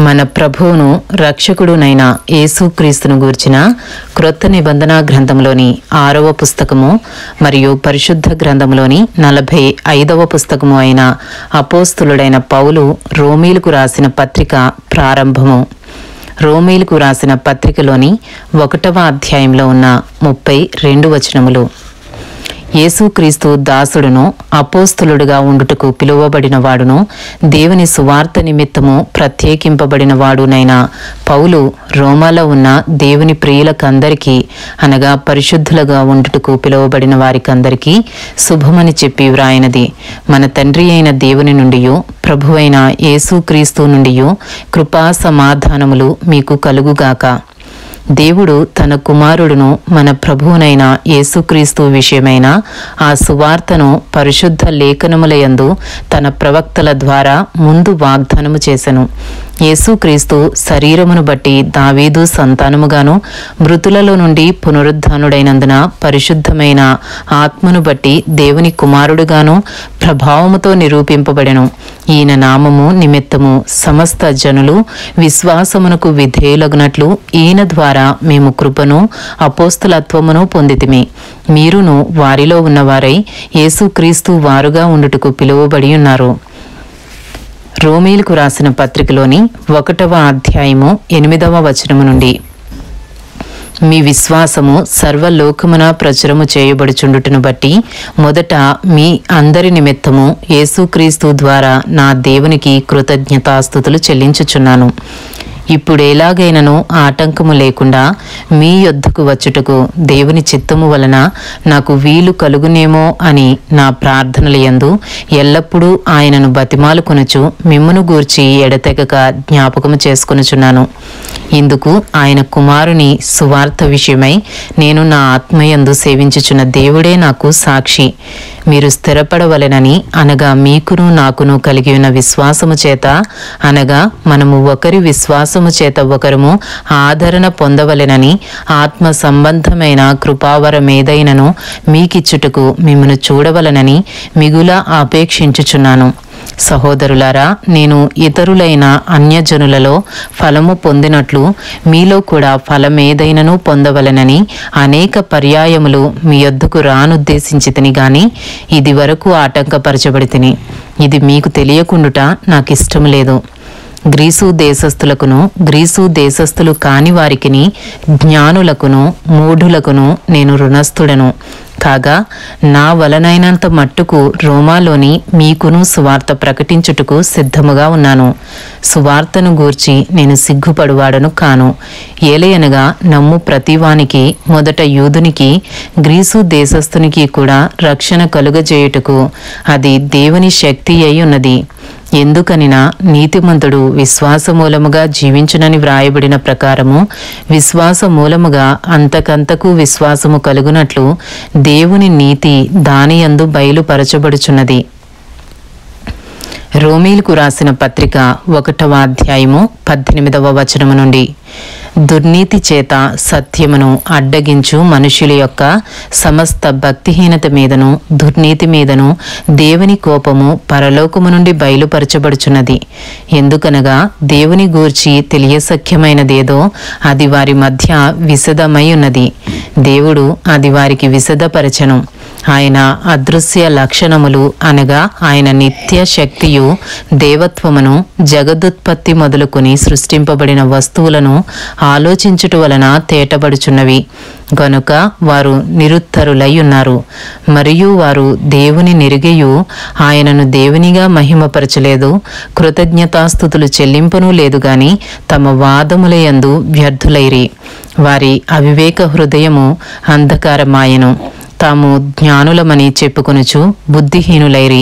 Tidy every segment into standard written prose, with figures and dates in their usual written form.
మన ప్రభువును రక్షకుడునైన యేసుక్రీస్తును గూర్చిన క్రొత్త నిబంధన గ్రంథంలోని 6వ పుస్తకము మరియు పరిశుద్ధ గ్రంథంలోని 45వ పుస్తకము అయిన అపోస్తులుడైన పౌలు రోమీలకు రాసిన పత్రిక ప్రారంభము. రోమీలకు రాసిన పత్రికలోని 1వ అధ్యాయంలో ఉన్న 32 వచనములు. యేసుక్రీస్తు దాసుడును అపోస్తులుడుగా ఉండుటకు పిలువబడిన వాడును దేవుని సువార్త నిమిత్తము ప్రత్యేకింపబడిన వాడునైన పౌలు రోమాలో ఉన్న దేవుని ప్రియులకందరికీ అనగా పరిశుద్ధులుగా ఉండుటకు పిలువబడిన వారికందరికీ శుభమని చెప్పి వ్రాయినది మన తండ్రి అయిన దేవుని నుండియు ప్రభువైన యేసుక్రీస్తు నుండియు కృపా సమాధానములు మీకు కలుగుగాక. దేవుడు తన కుమారుడును మన ప్రభువునైన యేసుక్రీస్తు విషయమైన ఆ సువార్తను పరిశుద్ధ లేఖనములయందు తన ప్రవక్తల ద్వారా ముందు వాగ్దానము చేసెను. యేసుక్రీస్తు శరీరమును బట్టి దావీదు సంతానముగాను మృతులలో నుండి పునరుద్ధానుడైనందున పరిశుద్ధమైన ఆత్మను బట్టి దేవుని కుమారుడుగాను ప్రభావముతో నిరూపింపబడెను. ఈయన నామము నిమిత్తము సమస్త జనులు విశ్వాసమునకు విధేయులగునట్లు ఈయన ద్వారా మేము కృపను అపోస్తలత్వమును పొందితిమి. మీరును వారిలో ఉన్నవారై యేసుక్రీస్తు వారుగా ఉండుటకు పిలువబడి ఉన్నారు. రోమీలకు రాసిన పత్రికలోని 1వ అధ్యాయము 8వ వచనము నుండి. మీ విశ్వాసము సర్వలోకమున ప్రచురము చేయబడుచుండుటను బట్టి మొదట మీ అందరి నిమిత్తము యేసుక్రీస్తు ద్వారా నా దేవునికి కృతజ్ఞతాస్తుతులు చెల్లించుచున్నాను. ఇప్పుడెలాగైనను ఆటంకము లేకుండా మీ యొద్దకు వచ్చుటకు దేవుని చిత్తము వలన నాకు వీలు కలుగునేమో అని నా ప్రార్థనలయందు ఎల్లప్పుడూ ఆయనను బతిమాలుకొనుచు మిమ్మును గూర్చి ఎడతెగక జ్ఞాపకము చేసుకొనుచున్నాను. ఇందుకు ఆయన కుమారుని సువార్త విషయమై నేను నా ఆత్మయందు సేవించుచున్న దేవుడే నాకు సాక్షి. మీరు స్థిరపడవలెనని అనగా మీకును నాకును కలిగి ఉన్న విశ్వాసము చేత అనగా మనము ఒకరి విశ్వాసము చేత ఒకరము ఆదరణ పొందవలెనని ఆత్మ సంబంధమైన కృపావరమేదైనను మీకిచ్చుటకు మిమ్మను చూడవలనని మిగుల ఆపేక్షించుచున్నాను. సహోదరులారా, నేను ఇతరులైన అన్యజనులలో ఫలము పొందినట్లు మీలో కూడా ఫలమేదైనను పొందవలనని అనేక పర్యాయములు మీ యొద్దకు రానుద్దేశించితిని గాని ఇది వరకు ఆటంకపరచబడితిని. ఇది మీకు తెలియకుండుట నాకిష్టం లేదు. గ్రీసు దేశస్థులకును గ్రీసు దేశస్థులు కాని వారికిని జ్ఞానులకును మూఢులకును నేను రుణస్థుడను కాగా నా వలనైనంత మట్టుకు రోమాలోని మీకును సువార్త ప్రకటించుటకు సిద్ధముగా ఉన్నాను. సువార్తను గూర్చి నేను సిగ్గుపడువాడను కాను. ఏలయనగా నమ్ము ప్రతివానికి మొదట యూదునికి గ్రీసు దేశస్థునికి కూడా రక్షణ కలుగజేయుటకు అది దేవుని శక్తి అయి ఉన్నది. ఎందుకనినా నీతిమంతుడు విశ్వాసమూలముగా జీవించునని వ్రాయబడిన ప్రకారము విశ్వాసమూలముగా అంతకంతకు విశ్వాసము కలుగునట్లు దేవుని నీతి దానియందు బయలుపరచబడుచున్నది. రోమీలకు రాసిన పత్రిక 1వ అధ్యాయము 18వ వచనము నుండి. దుర్నీతి చేత సత్యమును అడ్డగించు మనుషుల యొక్క సమస్త భక్తిహీనత మీదను దుర్నీతి మీదను దేవుని కోపము పరలోకము నుండి బయలుపరచబడుచున్నది. ఎందుకనగా దేవుని గూర్చి తెలియసఖ్యమైనదేదో అది వారి మధ్య విశదమై ఉన్నది. దేవుడు అది వారికి విశదపరచను. ఆయన అదృశ్య లక్షణములు అనగా ఆయన నిత్య శక్తియు దేవత్వమును జగదుత్పత్తి మొదలుకొని సృష్టింపబడిన వస్తువులను ఆలోచించుట వలన తేటబడుచున్నవి గనుక వారు నిరుత్తరులై ఉన్నారు. మరియు వారు దేవుని నెరిగెయు ఆయనను దేవునిగా మహిమపరచలేదు, కృతజ్ఞతాస్తుతులు చెల్లింపను లేదు గాని తమ వాదములయందు వ్యర్థులైరి. వారి అవివేక హృదయము అంధకారమాయెను. తాము జ్ఞానులమని చెప్పుకొనుచు బుద్ధిహీనులైరి.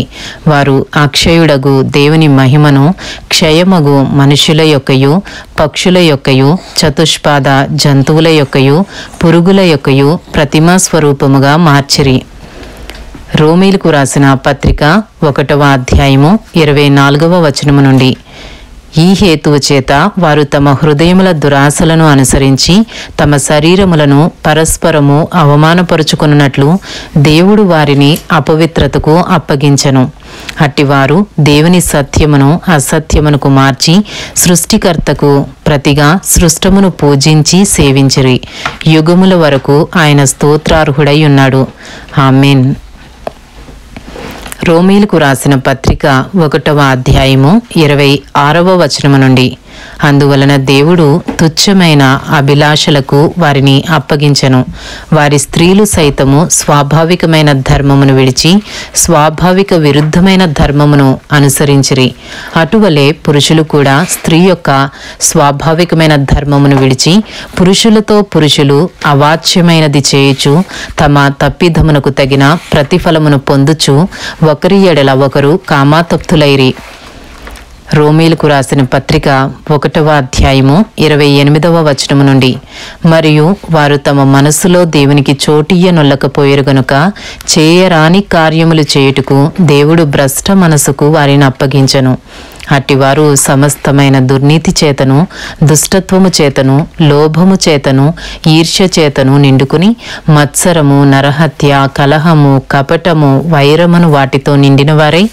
వారు అక్షయుడగు దేవుని మహిమను క్షయమగు మనుషుల యొక్కయు పక్షుల యొక్కయు చతుష్పాద జంతువుల యొక్కయు పురుగుల యొక్కయు ప్రతిమా స్వరూపముగా మార్చిరి. రోమీలకు రాసిన పత్రిక 1వ అధ్యాయము 24వ వచనము నుండి. ఈ హేతువు చేత వారు తమ హృదయముల దురాశలను అనుసరించి తమ శరీరములను పరస్పరము అవమానపరుచుకున్నట్లు దేవుడు వారిని అపవిత్రతకు అప్పగించెను. అట్టివారు దేవుని సత్యమును అసత్యమునకు మార్చి సృష్టికర్తకు ప్రతిగా సృష్టమును పూజించి సేవించిరి. యుగముల వరకు ఆయన స్తోత్రార్హుడై ఉన్నాడు. ఆమేన్. రోమీలకు రాసిన పత్రిక 1వ అధ్యాయము 26వ వచనము నుండి, అందువలన దేవుడు తుచ్చమైన అభిలాషలకు వారిని అప్పగించెను. వారి స్త్రీలు సైతము స్వాభావికమైన ధర్మమును విడిచి స్వాభావిక విరుద్ధమైన ధర్మమును అనుసరించిరి. అటువలే పురుషులు కూడా స్త్రీ యొక్క స్వాభావికమైన ధర్మమును విడిచి పురుషులతో పురుషులు అవాచ్యమైనది చేయుచు తమ తప్పిదమునకు తగిన ప్రతిఫలమును పొందుచు ఒకరి ఎడల ఒకరు కామాతప్తులైరి. రోమీలకు రాసిన పత్రిక 1వ అధ్యాయము 28వ వచనము నుండి, మరియు వారు తమ మనస్సులో దేవునికి చోటియ్యనొల్లకపోయారు గనుక చేయరాని కార్యములు చేయుటకు దేవుడు భ్రష్ట మనసుకు వారిని అప్పగించెను. అట్టివారు సమస్తమైన దుర్నీతి చేతను దుష్టత్వము చేతను లోభము చేతను ఈర్ష్య చేతను నిండుకుని మత్సరము నరహత్య కలహము కపటము వైరమును వాటితో నిండిన వారై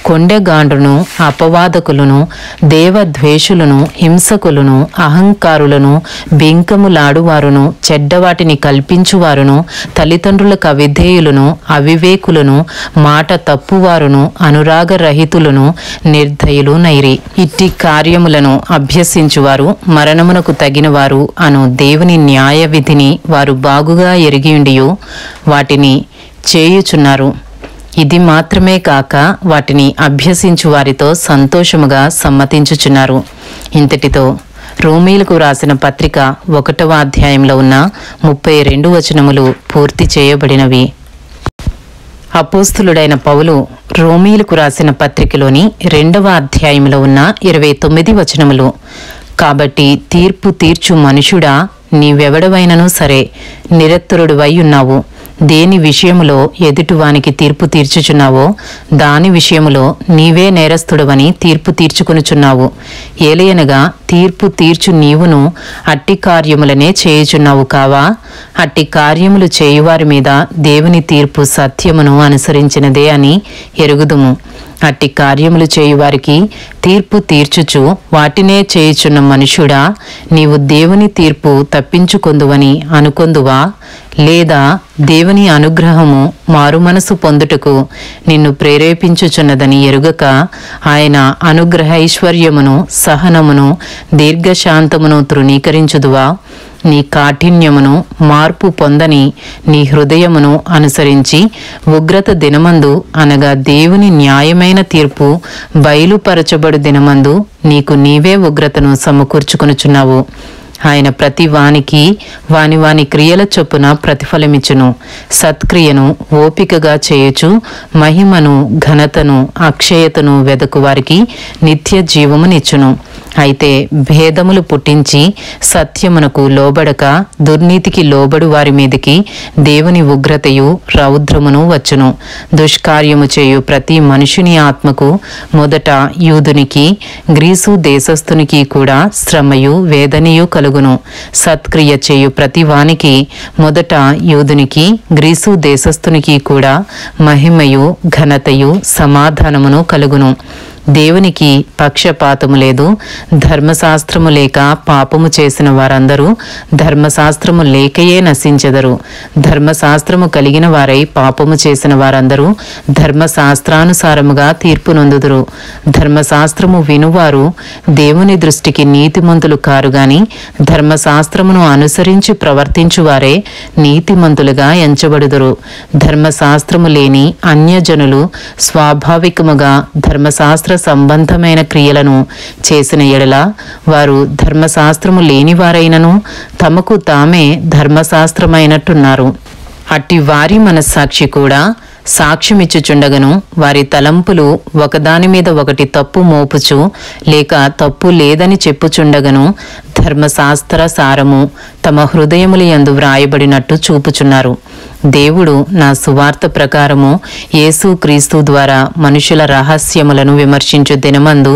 కొండెగాండ్రును అపవాదకులను దేవద్వేషులను హింసకులను అహంకారులను బింకములాడువారును చెడ్డవాటిని కల్పించువారును తల్లిదండ్రులకు అవిధేయులను అవివేకులను మాట తప్పువారును అనురాగరహితులను నిర్దయులు నైరి. ఇట్టి కార్యములను అభ్యసించువారు మరణమునకు తగినవారు అను దేవుని న్యాయ విధిని వారు బాగుగా ఎరిగియుండియు వాటిని చేయుచున్నారు. ఇది మాత్రమే కాక వాటిని అభ్యసించు వారితో సంతోషముగా సమ్మతించుచున్నారు. ఇంతటితో రోమీలకు రాసిన పత్రిక 1వ అధ్యాయంలో ఉన్న 32 వచనములు పూర్తి చేయబడినవి. అపోస్తులుడైన పౌలు రోమీలకు రాసిన పత్రికలోని 2వ అధ్యాయంలో ఉన్న 29 వచనములు, కాబట్టి తీర్పు తీర్చు మనుషుడా, నీవెవడవైనను సరే నిరత్తురుడువై ఉన్నావు. దేని విషయములో ఎదుటివానికి తీర్పు తీర్చుచున్నావో దాని విషయములో నీవే నేరస్తుడవని తీర్పు తీర్చుకొనుచున్నావు. ఏలయనగా తీర్పు తీర్చు నీవును అట్టి కార్యములనే చేయుచున్నావు కావా? అట్టి కార్యములు చేయువారి మీద దేవుని తీర్పు సత్యమును అనుసరించినదే అని ఎరుగుదుము. అట్టి కార్యములు చేయువారికి తీర్పు తీర్చుచు వాటినే చేయుచున్న మనుషుడా, నీవు దేవుని తీర్పు తప్పించుకొందువని అనుకొందువా? లేదా దేవుని అనుగ్రహము మారుమనసు పొందుటకు నిన్ను ప్రేరేపించుచున్నదని ఎరుగక ఆయన అనుగ్రహైశ్వర్యమును సహనమును దీర్ఘశాంతమును తృణీకరించుదువా? నీ కాఠిన్యమును మార్పు పొందని నీ హృదయమును అనుసరించి ఉగ్రత దినమందు అనగా దేవుని న్యాయమైన తీర్పు బయలుపరచబడు దినమందు నీకు నీవే ఉగ్రతను సమకూర్చుకొనుచున్నావు. ఆయన ప్రతి వానికి వాని క్రియల చొప్పున ప్రతిఫలమిచ్చును. సత్క్రియను ఓపికగా చేయుచు మహిమను ఘనతను అక్షయతను వెదకు వారికి నిత్య జీవమునిచ్చును. అయితే భేదములు పుట్టించి సత్యమునకు లోబడక దుర్నీతికి లోబడు వారి మీదికి దేవుని ఉగ్రతయు రౌద్రమును వచ్చును. దుష్కార్యము చేయు ప్రతి మనుషుని ఆత్మకు మొదట యూదునికి గ్రీసు దేశస్థునికి కూడా శ్రమయు వేదనయు కలుగును. సత్క్రియ చేయు ప్రతి వానికి మొదట యూదునికి గ్రీసు దేశస్థునికి కూడా మహిమయు ఘనతయు సమాధానమును కలుగును. దేవునికి పక్షపాతము లేదు. ధర్మశాస్త్రము లేక పాపము చేసిన వారందరూ ధర్మశాస్త్రము లేకయే నశించెదరు. ధర్మశాస్త్రము కలిగిన వారై పాపము చేసిన వారందరూ ధర్మశాస్త్రానుసారముగా తీర్పు నొందుదురు. ధర్మశాస్త్రము వినువారు దేవుని దృష్టికి నీతిమంతులు కారు గాని ధర్మశాస్త్రమును అనుసరించి ప్రవర్తించువారే నీతిమంతులుగా ఎంచబడుదురు. ధర్మశాస్త్రము లేని అన్యజనులు స్వాభావికముగా ధర్మశాస్త్ర సంబంధమైన క్రియలను చేసిన ఎడల వారు ధర్మశాస్త్రము లేనివారైనను తమకు తామే ధర్మశాస్త్రమైనట్టున్నారు. అట్టి వారి మనస్సాక్షి కూడా సాక్ష్యమిచ్చుచుండగను వారి తలంపులు ఒకదాని మీద ఒకటి తప్పు మోపుచు లేక తప్పు లేదని చెప్పుచుండగను ధర్మశాస్త్ర సారము తమ హృదయముల యందు వ్రాయబడినట్టు చూపుచున్నారు. దేవుడు నా సువార్త ప్రకారము యేసు క్రీస్తు ద్వారా మనుషుల రహస్యములను విమర్శించు దినమందు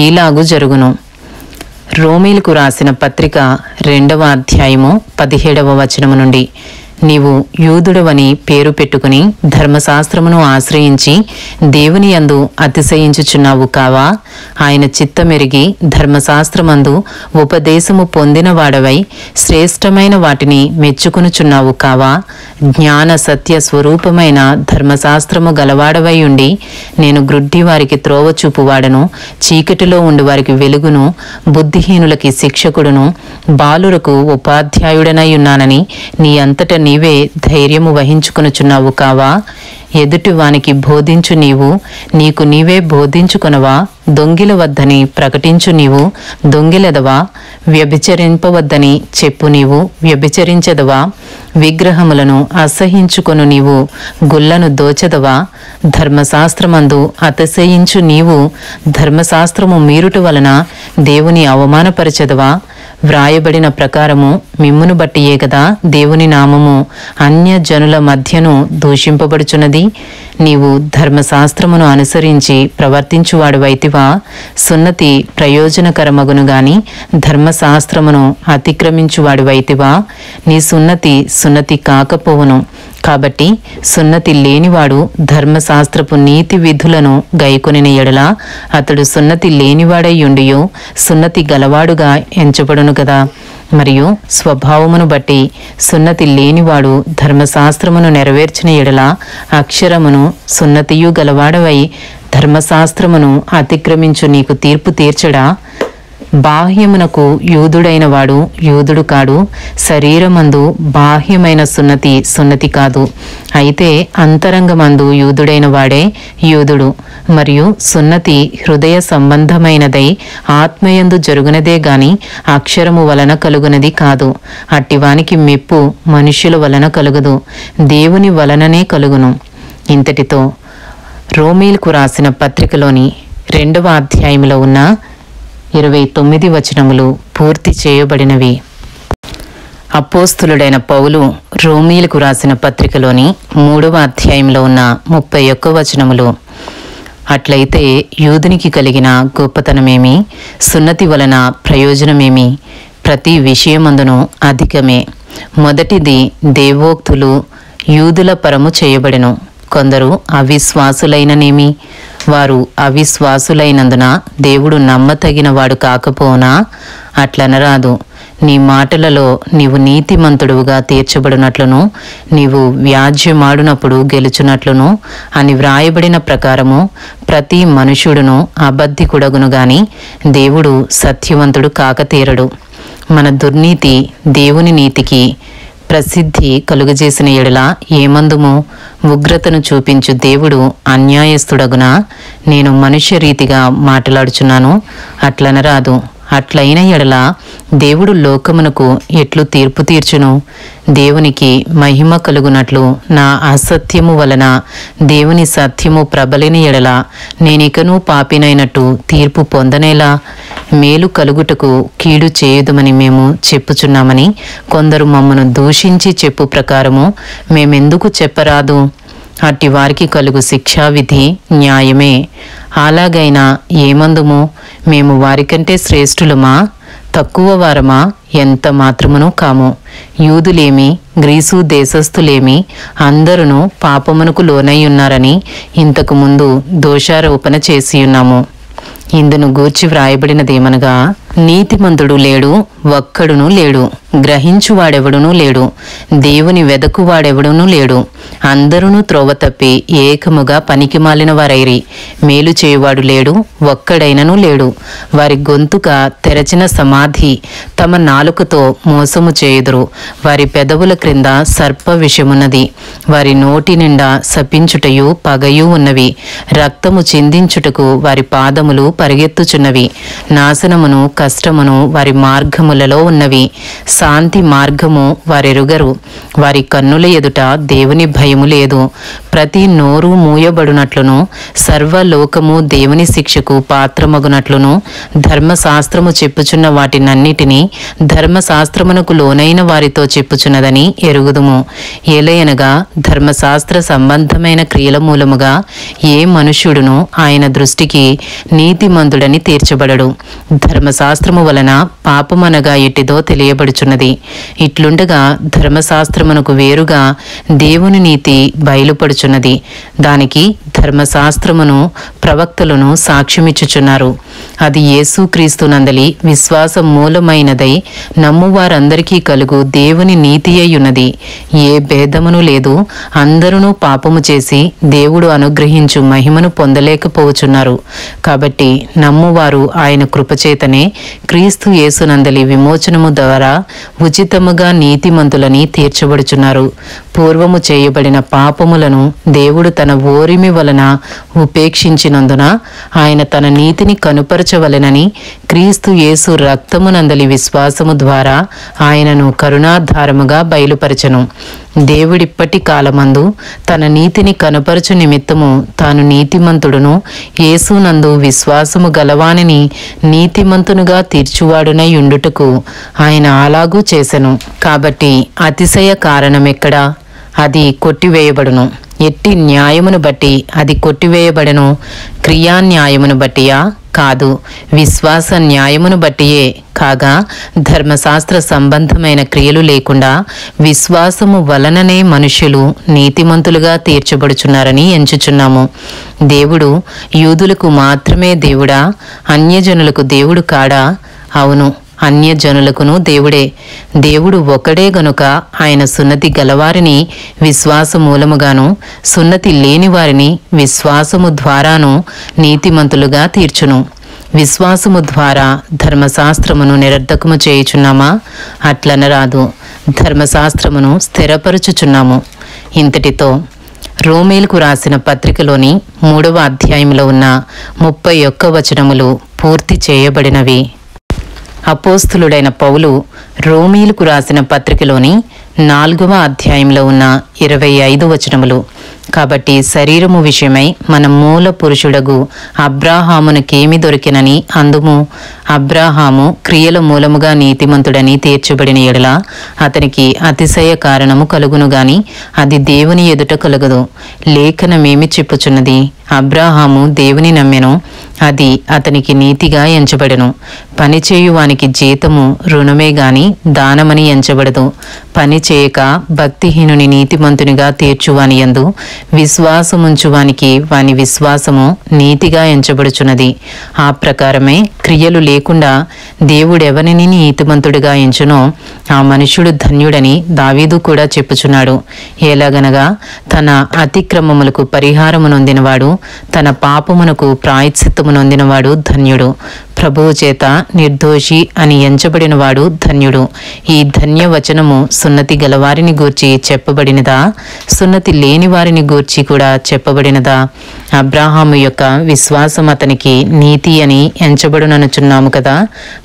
ఈలాగు జరుగును. రోమీలకు రాసిన పత్రిక 2వ అధ్యాయము 17వ వచనము నుండి, నీవు యూదుడవని పేరు పెట్టుకుని ధర్మశాస్త్రమును ఆశ్రయించి దేవుని యందు అతిశయించుచున్నావు కావా? ఆయన చిత్తమెరిగి ధర్మశాస్త్రమందు ఉపదేశము పొందిన వాడవై శ్రేష్టమైన వాటిని మెచ్చుకునుచున్నావు కావా? జ్ఞాన సత్య స్వరూపమైన ధర్మశాస్త్రము గలవాడవై ఉండి నేను గ్రుడ్డి వారికి త్రోవ చూపువాడను, చీకటిలో ఉండి వారికి వెలుగును, బుద్ధిహీనులకి శిక్షకుడును, బాలురకు ఉపాధ్యాయుడనై ఉన్నానని నీ అంతట నీవే ధైర్యము వహించుకొనుచున్నావు కావా? ఎదుటి వానికి బోధించు నీవు నీకు నీవే బోధించుకొనవా? దొంగిల వద్దని ప్రకటించు నీవు దొంగిలెదవా? వ్యభిచరింపవద్దని చెప్పు నీవు వ్యభిచరించదవా? విగ్రహములను అసహించుకొను నీవు గుళ్లను దోచెదవా? ధర్మశాస్త్రమందు అతిశయించు నీవు ధర్మశాస్త్రము మీరుట వలన దేవుని అవమానపరచెదవా? వ్రాయబడిన ప్రకారము మిమ్మును బట్టియే కదా దేవుని నామము అన్య జనుల మధ్యను దూషింపబడుచున్నది. నీవు ధర్మశాస్త్రమును అనుసరించి ప్రవర్తించువాడువైతివా? సున్నతి ప్రయోజనకరమగును గాని ధర్మశాస్త్రమును అతిక్రమించువాడువైతివా? నీ సున్నతి కాకపోవును. కాబట్టి సున్నతి లేనివాడు ధర్మశాస్త్రపు నీతి విధులను గైకొనిన ఎడల అతడు సున్నతి లేనివాడై ఉండియో సున్నతి గలవాడుగా ఎంచబడును కదా. మరియు స్వభావమును బట్టి సున్నతి లేనివాడు ధర్మశాస్త్రమును నెరవేర్చిన ఎడల అక్షరమును సున్నతియు గలవాడవై ధర్మశాస్త్రమును అతిక్రమించు నీకు తీర్పు తీర్చడా? బాహ్యమునకు యూదుడైన వాడు యూదుడు కాడు, శరీరమందు బాహ్యమైన సున్నతి కాదు. అయితే అంతరంగమందు యూదుడైన వాడే యూదుడు. మరియు సున్నతి హృదయ సంబంధమైనదై ఆత్మయందు జరుగునదే గాని అక్షరము వలన కలుగునది కాదు. అట్టివానికి మెప్పు మనుష్యుల వలన కలుగదు, దేవుని వలననే కలుగును. ఇంతటితో రోమీలకు రాసిన పత్రికలోని 2వ అధ్యాయంలో ఉన్న 29 వచనములు పూర్తి చేయబడినవి. అపోస్తులుడైన పౌలు రోమీలకు రాసిన పత్రికలోని 3వ అధ్యాయంలో ఉన్న 31 వచనములు, అట్లయితే యూదునికి కలిగిన గొప్పతనమేమి? సున్నతి వలన ప్రయోజనమేమి? ప్రతి విషయమందును అధికమే. మొదటిది దేవోక్తులు యూదుల పరము చేయబడెను. కొందరు అవిశ్వాసులైననేమి? వారు అవిశ్వాసులైనందున దేవుడు నమ్మతగినవాడు కాకపోనా? అట్లనరాదు. నీ మాటలలో నీవు నీతిమంతుడుగా తీర్చబడినట్లును నీవు వ్యాజ్యమాడునప్పుడు గెలుచున్నట్లును అని వ్రాయబడిన ప్రకారము ప్రతి మనుష్యుడును అబద్ధికుడగును గాని దేవుడు సత్యవంతుడు కాకతీరడు. మన దుర్నీతి దేవుని నీతికి ప్రసిద్ధి కలుగజేసిన ఎడల ఏమందుము? ఉగ్రతను చూపించు దేవుడు అన్యాయస్తుడగునా? నేను మనుష్య రీతిగా మాట్లాడుచున్నాను, అట్లనరాదు. అట్లైన ఎడల దేవుడు లోకమునకు ఎట్లు తీర్పు తీర్చును? దేవునికి మహిమ కలుగునట్లు నా అసత్యము వలన దేవుని సత్యము ప్రబలిన ఎడల నేనికను పాపినైనట్టు తీర్పు పొందనేలా? మేలు కలుగుటకు కీడు చేయుదుమని మేము చెప్పుచున్నామని కొందరు మమ్మను దూషించి చెప్పు ప్రకారము మేమెందుకు చెప్పరాదు? అట్టి వారికి కలుగు శిక్షావిధి న్యాయమే. అలాగైనా ఏమందుము? మేము వారికంటే శ్రేష్ఠులమా? తక్కువ వారమా? ఎంత మాత్రమును కాము. యూదులేమి గ్రీసు దేశస్థులేమి అందరూ పాపమునకు లోనై ఉన్నారని ఇంతకు ముందు దోషారోపణ చేసియున్నాము. ఇందును గూర్చి వ్రాయబడినదేమనగా, నీతిమంతుడు లేడు, ఒక్కడునూ లేడు, గ్రహించువాడెవడునూ లేడు, దేవుని వెదకువాడెవడునూ లేడు, అందరూ త్రోవ తప్పి ఏకముగా పనికిమాలిన వారైరి, మేలు చేయువాడు లేడు, ఒక్కడైనను లేడు. వారి గొంతుక తెరచిన సమాధి, తమ నాలుకతో మోసము చేయుదురు. వారి పెదవుల క్రింద సర్ప విషమున్నది, వారి నోటి నిండా శపించుటయు పగయు ఉన్నవి. రక్తము చిందించుటకు వారి పాదములు పరిగెత్తుచున్నవి. నాశనమును కష్టమును వారి మార్గములలో ఉన్నవి. శాంతి మార్గము వారెరుగరు. వారి కన్నుల ఎదుట దేవుని భయము లేదు. ప్రతి నోరు మూయబడునట్లును సర్వలోకము దేవుని శిక్షకు పాత్రమగునట్లును ధర్మశాస్త్రము చెప్పుచున్న వాటినన్నిటినీ ధర్మశాస్త్రమునకు లోనైన వారితో చెప్పుచున్నదని ఎరుగుదుము. ఏలయనగా ధర్మశాస్త్ర సంబంధమైన క్రియల మూలముగా ఏ మనుష్యుడును ఆయన దృష్టికి నీతిమంతుడని తీర్చబడడు. ధర్మశాస్త్రము వలన పాపమనగా ఎట్టిదో తెలియబడుచున్నది. ఇట్లుండగా ధర్మశాస్త్రమునకు వేరుగా దేవుని నీతి బయలుపడుచున్నది. దానికి ధర్మశాస్త్రమును ప్రవక్తలను సాక్ష్యమిచ్చుచున్నారు. అది యేసుక్రీస్తునందలి విశ్వాసం మూలమైనదై నమ్మువారందరికీ కలుగు దేవుని నీతి అయ్యున్నది. ఏ భేదమును లేదు. అందరూ పాపము చేసి దేవుడు అనుగ్రహించు మహిమను పొందలేకపోవచున్నారు. కాబట్టి నమ్మువారు ఆయన కృపచేతనే క్రీస్తు యేసునందలి విమోచనము ద్వారా ఉచితముగా నీతిమంతులని తీర్చబడుచున్నారు. పూర్వము చేయబడిన పాపములను దేవుడు తన ఓరిమి వలన ఉపేక్షించినందున ఆయన తన నీతిని కనుపరచవలెనని క్రీస్తు యేసు రక్తమునందలి విశ్వాసము ద్వారా ఆయనను కరుణాధారముగా బయలుపరచెను. దేవుడిప్పటి కాలమందు తన నీతిని కనపరచు నిమిత్తము తాను నీతిమంతుడును యేసునందు విశ్వాసము గలవానిని నీతిమంతునుగా తీర్చువాడునై ఉండుటకు ఆయన అలాగూ చేసెను. కాబట్టి అతిశయ కారణమెక్కడా? అది కొట్టివేయబడును. ఎట్టి న్యాయమును బట్టి అది కొట్టివేయబడెను? క్రియాన్యాయమును బట్టియా? కాదు, విశ్వాస న్యాయమును బట్టియే. కాగా ధర్మశాస్త్ర సంబంధమైన క్రియలు లేకుండా విశ్వాసము వలననే మనుష్యులు నీతిమంతులుగా తీర్చబడుచున్నారని ఎంచుచున్నాము. దేవుడు యూదులకు మాత్రమే దేవుడా? అన్యజనులకు దేవుడు కాడా? అవును, అన్యజనులకును దేవుడే. దేవుడు ఒకడే గనుక ఆయన సున్నతి గలవారిని విశ్వాస మూలముగాను సున్నతి లేని వారిని విశ్వాసము ద్వారాను నీతిమంతులుగా తీర్చును. విశ్వాసము ద్వారా ధర్మశాస్త్రమును నిరర్ధకము చేయుచున్నామా? అట్లనరాదు, ధర్మశాస్త్రమును స్థిరపరచుచున్నాము. ఇంతటితో రోమీలకు రాసిన పత్రికలోని 3వ అధ్యాయంలో ఉన్న 31 వచనములు పూర్తి చేయబడినవి. అపోస్తులుడైన పౌలు రోమీలకు రాసిన పత్రికలోని 4వ అధ్యాయంలో ఉన్న 25 వచనములు. కాబట్టి శరీరము విషయమై మన మూల పురుషుడగు అబ్రాహామునకేమి దొరికినని అందుము. అబ్రాహాము క్రియల మూలముగా నీతిమంతుడని తీర్చబడిన ఎడల అతనికి అతిశయ కారణము కలుగును గాని అది దేవుని ఎదుట కలుగదు. లేఖనమేమి చెప్పుచున్నది? అబ్రాహాము దేవుని నమ్మెను, అది అతనికి నీతిగా ఎంచబడెను. పనిచేయువానికి జీతము రుణమే గాని దానమని ఎంచబడదు. పని చేయక భక్తిహీనుని నీతిమంతునిగా తీర్చువాని యందు విశ్వాసముంచువానికి వాని విశ్వాసము నీతిగా ఎంచబడుచున్నది. ఆ ప్రకారమే క్రియలు లేకుండా దేవుడెవనిని నీతిమంతుడిగా ఎంచునో ఆ మనుష్యుడు ధన్యుడని దావీదు కూడా చెప్పుచున్నాడు. ఎలాగనగా తన అతిక్రమములకు పరిహారము నొందినవాడు, తన పాపమునకు ప్రాయశ్చిత్తము నొందినవాడు ధన్యుడు. ప్రభువు చేత నిర్దోషి అని ఎంచబడినవాడు ధన్యుడు. ఈ ధన్య వచనము సున్నతి గలవారిని గూర్చి చెప్పబడినదా? సున్నతి లేని వారిని గూర్చి కూడా చెప్పబడినదా? అబ్రాహాము యొక్క విశ్వాసం అతనికి నీతి అని ఎంచబడుననుచున్నాము కదా.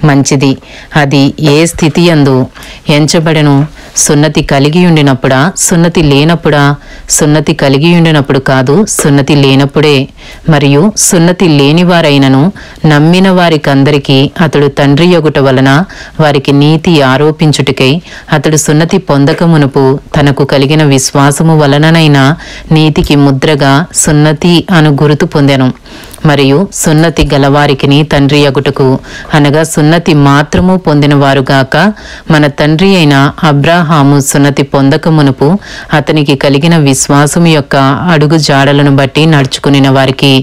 మంచిది. అది ఏ స్థితి యందు ఎంచబడెను? సున్నతి కలిగి ఉండినప్పుడా? సున్నతి లేనప్పుడా? సున్నతి కలిగి ఉండినప్పుడు కాదు, సున్నతి లేనప్పుడే. మరియు సున్నతి లేని వారైనను నమ్మిన వారికందరికీ అతడు తండ్రి యొగుట వలన వారికి నీతి ఆరోపించుటకై అతడు సున్నతి పొందక మునుపు తనకు కలిగిన విశ్వాసము వలననైనా నీతికి ముద్రగా సున్నతి అను గురుతు పొందెను. మరియు సున్నతి గలవారికిని తండ్రి అగుటకు అనగా సున్నతి మాత్రము పొందినవారుగాక మన తండ్రి అయిన అబ్రాహాము సున్నతి పొందక మునుపు అతనికి కలిగిన విశ్వాసము యొక్క అడుగు జాడలను బట్టి నడుచుకునిన వారికి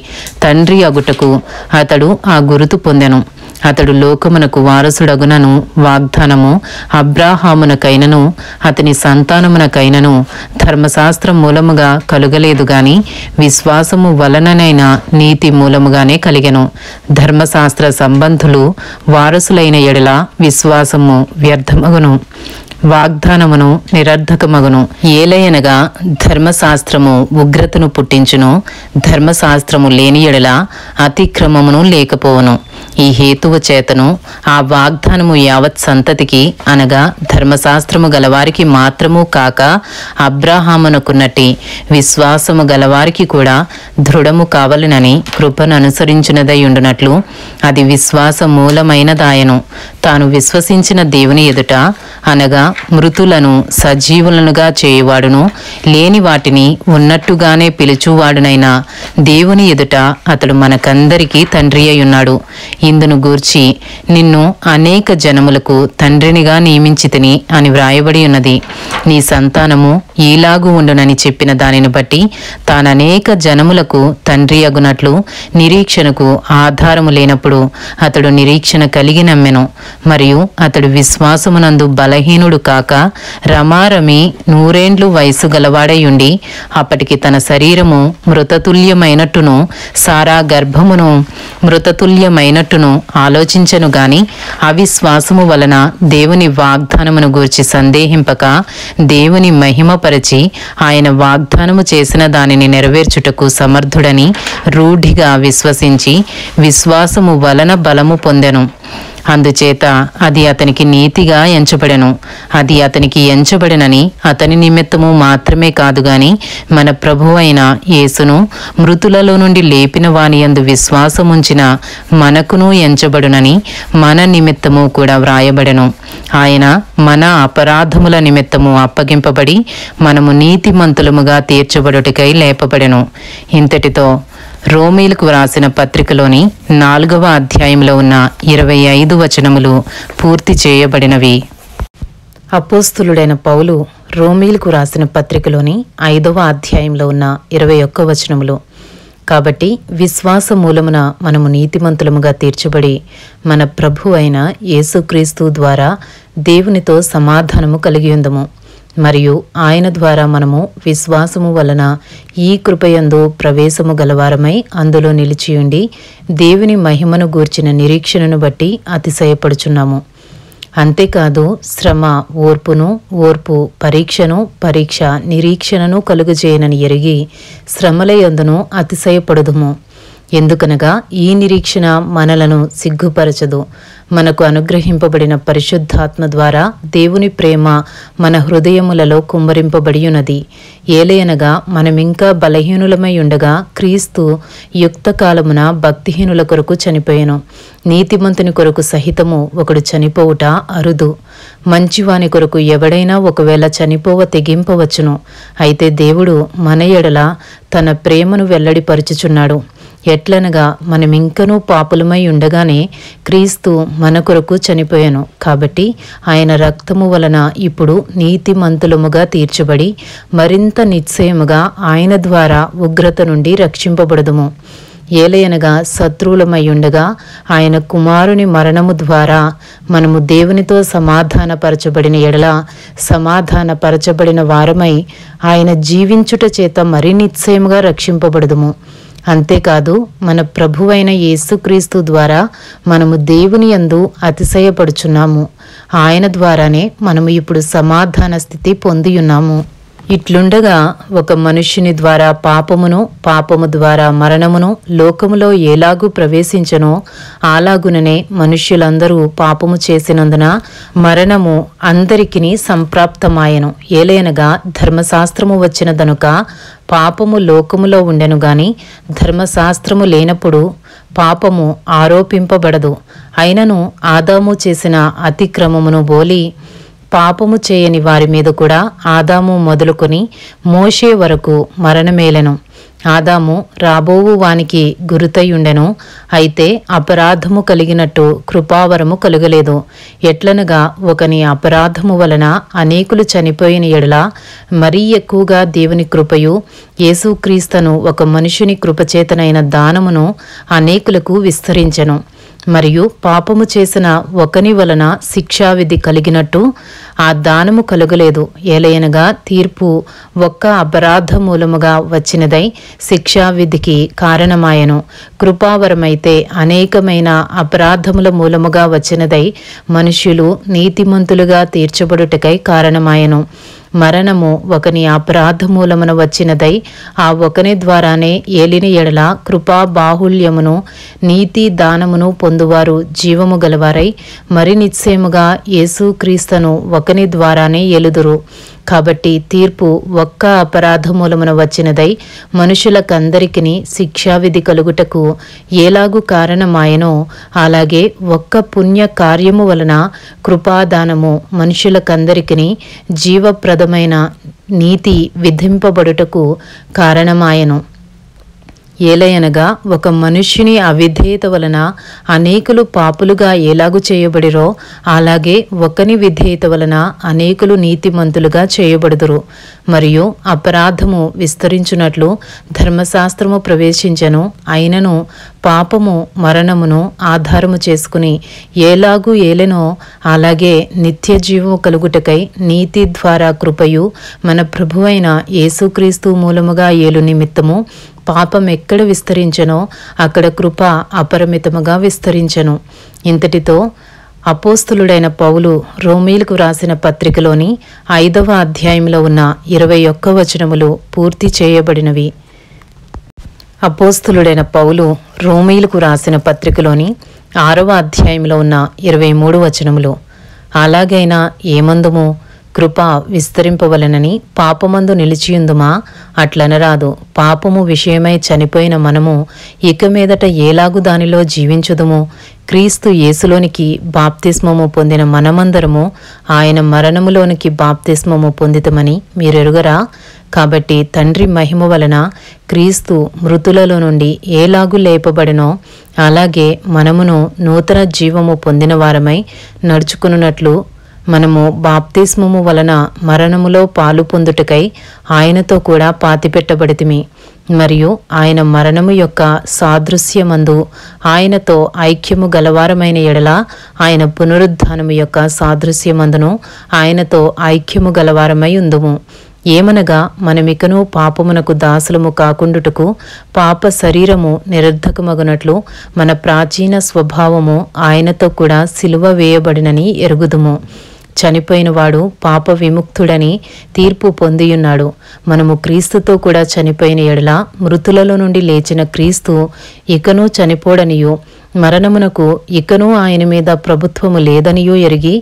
తండ్రి అగుటకు అతడు ఆ గురుతు పొందెను. అతడు లోకమునకు వారసుడగునను వాగ్దానము అబ్రాహామునకైనను అతని సంతానమునకైనను ధర్మశాస్త్రం మూలముగా కలుగలేదు గాని విశ్వాసము వలననైన నీతి మూలముగానే కలిగెను. ధర్మశాస్త్ర సంబంధులు వారసులైన ఎడల విశ్వాసము వ్యర్థమగును. వాగ్దానమును నిరర్ధకమగును. ఏలయనగా ధర్మశాస్త్రము ఉగ్రతను పుట్టించును, ధర్మశాస్త్రము లేని ఎడల అతిక్రమమును లేకపోవును. ఈ హేతువు చేతను ఆ వాగ్దానము యావత్ సంతతికి అనగా ధర్మశాస్త్రము గలవారికి మాత్రము కాక అబ్రాహామునకున్నట్టి విశ్వాసము గలవారికి కూడా దృఢము కావలనని కృపను అనుసరించినదై ఉండునట్లు అది విశ్వాస మూలమైనదాయను. తాను విశ్వసించిన దేవుని ఎదుట అనగా మృతులను సజీవులనుగా చేయువాడును, లేని వాటిని ఉన్నట్టుగానే పిలుచువాడునైన దేవుని ఎదుట అతడు మనకందరికీ తండ్రి అయ్యున్నాడు. ఇందును గూర్చి నిన్ను అనేక జనములకు తండ్రినిగా నియమించితిని అని వ్రాయబడి ఉన్నది. నీ సంతానము ఈలాగు ఉండునని చెప్పిన దానిని బట్టి తాననేక జనములకు తండ్రి అగునట్లు నిరీక్షణకు ఆధారము లేనప్పుడు అతడు నిరీక్షణ కలిగి నమ్మెను. మరియు అతడు విశ్వాసమునందు బలహీనుడు కాక రమారమి 100 ఏండ్లు వయసు గలవాడై ఉండి అప్పటికి తన శరీరము మృతతుల్యమైనట్టును సారా గర్భమును మృతతుల్యమైనట్టును ఆలోచించను గాని అవిశ్వాసము వలన దేవుని వాగ్దానమును గూర్చి సందేహింపక దేవుని మహిమపరచి ఆయన వాగ్దానము చేసిన దానిని నెరవేర్చుటకు సమర్థుడని రూఢిగా విశ్వసించి విశ్వాసము వలన బలము పొందెను. అందుచేత అది అతనికి నీతిగా ఎంచబడెను. అది అతనికి ఎంచబడెనని అతని నిమిత్తము మాత్రమే కాదుగాని మన ప్రభువైన యేసును మృతులలో నుండి లేపిన వాని యందు విశ్వాసముంచిన మనకును ఎంచబడునని మన నిమిత్తము కూడా వ్రాయబడెను. ఆయన మన అపరాధముల నిమిత్తము అప్పగింపబడి మనము నీతిమంతులముగా తీర్చబడుటకై లేపబడెను. ఇంతటితో రోమీలకు వ్రాసిన పత్రికలోని 4వ అధ్యాయంలో ఉన్న 25 వచనములు పూర్తి చేయబడినవి. అపోస్తులుడైన పౌలు రోమీలకు వ్రాసిన పత్రికలోని 5వ అధ్యాయంలో ఉన్న 21 వచనములు. కాబట్టి విశ్వాస మూలమున మనము నీతిమంతులముగా తీర్చబడి మన ప్రభు అయిన యేసుక్రీస్తు ద్వారా దేవునితో సమాధానము కలిగి ఉందము. మరియు ఆయన ద్వారా మనము విశ్వాసము వలన ఈ కృపయందు ప్రవేశము గలవారమై అందులో నిలిచియుండి దేవుని మహిమను గూర్చిన నిరీక్షణను బట్టి అతిశయపడుచున్నాము. అంతేకాదు శ్రమ ఓర్పును, ఓర్పు పరీక్షను, పరీక్ష నిరీక్షణను కలుగజేయనని ఎరిగి శ్రమలయందును అతిశయపడుదుము. ఎందుకనగా ఈ నిరీక్షణ మనలను సిగ్గుపరచదు. మనకు అనుగ్రహింపబడిన పరిశుద్ధాత్మ ద్వారా దేవుని ప్రేమ మన హృదయములలో కుమ్మరింపబడి ఉన్నది. ఏలయనగా మనమింకా బలహీనులమై ఉండగా క్రీస్తు యుక్త కాలమున భక్తిహీనుల కొరకు చనిపోయెను. నీతిమంతుని కొరకు సహితము ఒకడు చనిపోవుట అరుదు. మంచివాని కొరకు ఎవడైనా ఒకవేళ చనిపోవ తెగింపవచ్చును. అయితే దేవుడు మన ఎడల తన ప్రేమను వెల్లడిపరుచుచున్నాడు. ఎట్లనగా మనమింకనూ పాపులమై ఉండగానే క్రీస్తు మన కొరకు చనిపోయాను. కాబట్టి ఆయన రక్తము వలన ఇప్పుడు నీతిమంతులముగా తీర్చబడి మరింత నిశ్చయముగా ఆయన ద్వారా ఉగ్రత నుండి రక్షింపబడదుము. ఏలయనగా శత్రువులమై ఉండగా ఆయన కుమారుని మరణము ద్వారా మనము దేవునితో సమాధానపరచబడిన ఎడల సమాధానపరచబడిన వారమై ఆయన జీవించుట చేత మరి నిశ్చయముగా రక్షింపబడదుము. అంతేకాదు మన ప్రభువైన యేసుక్రీస్తు ద్వారా మనము దేవుని యందు అతిశయపడుచున్నాము. ఆయన ద్వారానే మనము ఇప్పుడు సమాధాన స్థితి పొందియున్నాము. ఇట్లుండగా ఒక మనుష్యుని ద్వారా పాపమును, పాపము ద్వారా మరణమును లోకములో ఎలాగూ ప్రవేశించనో అలాగుననే మనుష్యులందరూ పాపము చేసినందున మరణము అందరికిని సంప్రాప్తమాయెను. ఏలయనగా ధర్మశాస్త్రము వచ్చిన దనుక పాపము లోకములో ఉండెను గాని ధర్మశాస్త్రము లేనప్పుడు పాపము ఆరోపింపబడదు. అయినను ఆదాము చేసిన అతిక్రమమును బోలి పాపము చేయని వారి మీద కూడా ఆదాము మొదలుకొని మోషే వరకు మరణమేలెను. ఆదాము రాబోవు వానికి గురుతయుండెను. అయితే అపరాధము కలిగినట్టు కృపావరము కలుగలేదు. ఎట్లనగా ఒకని అపరాధము వలన అనేకులు చనిపోయిన ఎడల మరీ ఎక్కువగా దేవుని కృపయు యేసుక్రీస్తును ఒక మనుషుని కృపచేతనైన దానమును అనేకులకు విస్తరించెను. మరియు పాపము చేసిన ఒకని వలన శిక్షావిధి కలిగినట్టు ఆ దానము కలుగలేదు. ఏలయనగా తీర్పు ఒక్క అపరాధ మూలముగా వచ్చినదై శిక్షావిధికి కారణమాయను. కృపావరమైతే అనేకమైన అపరాధముల మూలముగా వచ్చినదై మనుష్యులు నీతిమంతులుగా తీర్చబడుటకై కారణమాయను. మరణము ఒకని అపరాధ మూలమున వచ్చినదై ఆ ఒకని ద్వారానే ఏలిన ఎడల కృపా బాహుళ్యమును నీతి దానమును పొందువారు జీవము గలవారై మరి నిశ్చయముగా యేసుక్రీస్తును ఒకని ద్వారానే ఎలుదురు. కాబట్టి తీర్పు ఒక్క అపరాధ మూలమున వచ్చినదై మనుషులకందరికీ శిక్షావిధి కలుగుటకు ఏలాగు కారణమాయనో అలాగే ఒక్క పుణ్య కార్యము వలన కృపాదానము మనుషులకందరికీ జీవప్రదమైన నీతి విధింపబడుటకు కారణమాయను. ఏలయనగా ఒక మనుష్యుని అవిధేయత వలన అనేకులు పాపులుగా ఎలాగు చేయబడిరో అలాగే ఒకని విధేయత వలన అనేకులు నీతిమంతులుగా చేయబడుదురు. మరియు అపరాధము విస్తరించున్నట్లు ధర్మశాస్త్రము ప్రవేశించెను. అయినను పాపము మరణమును ఆధారము చేసుకుని ఏలాగు ఏలెనో అలాగే నిత్య జీవము కలుగుటకై నీతి ద్వారా కృపయు మన ప్రభువైన యేసుక్రీస్తు మూలముగా ఏలు నిమిత్తము పాపం ఎక్కడ విస్తరించెనో అక్కడ కృప అపరిమితముగా విస్తరించెను. ఇంతటితో అపోస్తులుడైన పౌలు రోమీలకు వ్రాసిన పత్రికలోని 5వ అధ్యాయంలో ఉన్న 21 వచనములు పూర్తి చేయబడినవి. అపోస్తులుడైన పౌలు రోమీలకు రాసిన పత్రికలోని 6వ అధ్యాయంలో ఉన్న 23 వచనములు, అలాగైనా ఏమందుము కృప విస్తరింపవలనని పాపమందు నిలిచియుందుమా? అట్లనరాదు. పాపము విషయమై చనిపోయిన మనము ఇక మీదట ఏలాగు దానిలో జీవించుదుము? క్రీస్తు యేసులోనికి బాప్తిస్మము పొందిన మనమందరము ఆయన మరణములోనికి బాప్తిస్మము పొందితమని మీరెరుగరా? కాబట్టి తండ్రి మహిమ వలన క్రీస్తు మృతులలో నుండి ఏలాగు లేపబడినో అలాగే మనమును నూతన జీవము పొందిన వారమై నడుచుకున్నట్లు మనము బాప్తిస్మము వలన మరణములో పాలు పొందుటకై ఆయనతో కూడా పాతిపెట్టబడితిమి. మరియు ఆయన మరణము యొక్క సాదృశ్యమందు ఆయనతో ఐక్యము గలవారమైన ఎడల ఆయన పునరుద్ధానము యొక్క సాదృశ్యమందును ఆయనతో ఐక్యము గలవారమై ఉందుము. ఏమనగా మనమికను పాపమునకు దాసులము కాకుండుటకు పాప శరీరము నిరర్ధకమగునట్లు మన ప్రాచీన స్వభావము ఆయనతో కూడా సిలువ వేయబడినని ఎరుగుదుము. చనిపోయినవాడు పాప విముక్తుడని తీర్పు పొందియున్నాడు. మనము క్రీస్తుతో కూడా చనిపోయిన ఎడల మృతులలో నుండి లేచిన క్రీస్తు ఇకను చనిపోడనియు మరణమునకు ఇకను ఆయన మీద ప్రభుత్వము లేదనియూ ఎరిగి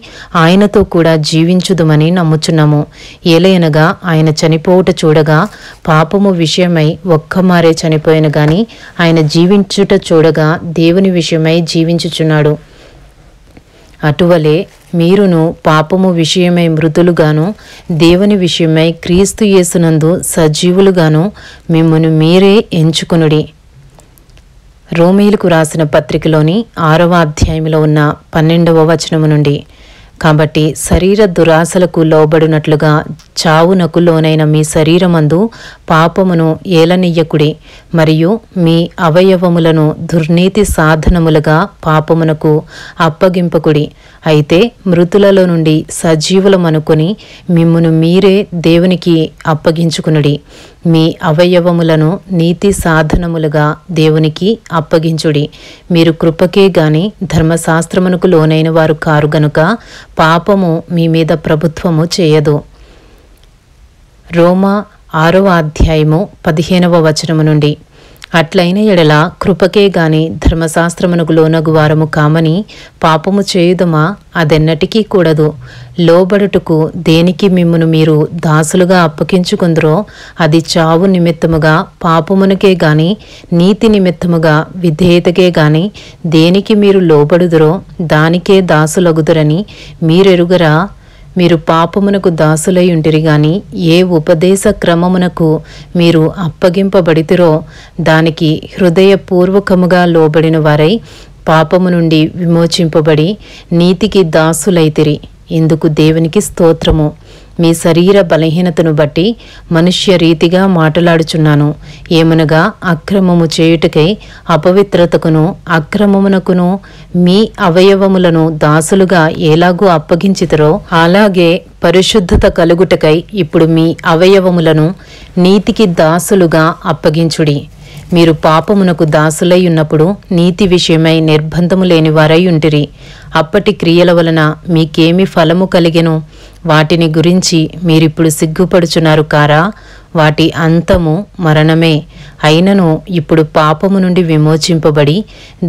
ఆయనతో కూడా జీవించుదుమని నమ్ముచున్నాము. ఏలయనగా ఆయన చనిపోవుట చూడగా పాపము విషయమై ఒక్కమారే చనిపోయిన గాని ఆయన జీవించుట చూడగా దేవుని విషయమై జీవించుచున్నాడు. అటువలే మీరును పాపము విషయమై మృతులుగాను దేవుని విషయమై క్రీస్తు యేసునందు సజీవులుగాను మిమ్మును మీరే ఎంచుకొనుడి. రోమీలకు రాసిన పత్రికలోని 6వ అధ్యాయంలో ఉన్న 12వ వచనము నుండి, కాబట్టి శరీర దురాశలకు లోబడినట్లుగా చావునకు లోనైన మీ శరీరమందు పాపమును ఏలనీయకుడి, మరియు మీ అవయవములను దుర్నీతి సాధనములుగా పాపమునకు అప్పగింపకుడి. అయితే మృతులలో నుండి సజీవులమనుకొని మిమ్మును మీరే దేవునికి అప్పగించుకునుడి. మీ అవయవములను నీతి సాధనములుగా దేవునికి అప్పగించుడి. మీరు కృపకే గాని ధర్మశాస్త్రమునకు లోనైన వారు కారు గనుక పాపము మీ మీద ప్రభుత్వము చేయదు. రోమా 6వ అధ్యాయము 15వ వచనము నుండి, అట్లైన ఎడల కృపకే గాని ధర్మశాస్త్రమునకు లోనగు వారము కామని పాపము చేయుదమా? అదెన్నటికీ కూడదు. లోబడుటకు దేనికి మిమ్మును మీరు దాసులుగా అప్పగించుకుందరో అది చావు నిమిత్తముగా పాపమునకే గాని నీతి నిమిత్తముగా విధేయతకే గాని దేనికి మీరు లోబడుదురో దానికే దాసులగుదురని మీరెరుగరా? మీరు పాపమునకు దాసులై ఉంటిరి గాని ఏ ఉపదేశ క్రమమునకు మీరు అప్పగింపబడితిరో దానికి హృదయపూర్వకముగా లోబడిన వారై పాపము నుండి విమోచింపబడి నీతికి దాసులైతిరి. ఇందుకు దేవునికి స్తోత్రము. మీ శరీర బలహీనతను బట్టి మనుష్య రీతిగా మాట్లాడుచున్నాను. ఏమనగా అక్రమము చేయుటకై అపవిత్రతకును అక్రమమునకును మీ అవయవములను దాసులుగా ఎలాగూ అప్పగించితరో అలాగే పరిశుద్ధత కలుగుటకై ఇప్పుడు మీ అవయవములను నీతికి దాసులుగా అప్పగించుడి. మీరు పాపమునకు దాసులై ఉన్నప్పుడు నీతి విషయమై నిర్బంధము లేని వారై ఉంటిరి. అప్పటి క్రియల వలన మీకేమి ఫలము కలిగెను? వాటిని గురించి మీరిప్పుడు సిగ్గుపడుచున్నారు కారా? వాటి అంతము మరణమే. అయినను ఇప్పుడు పాపము నుండి విమోచింపబడి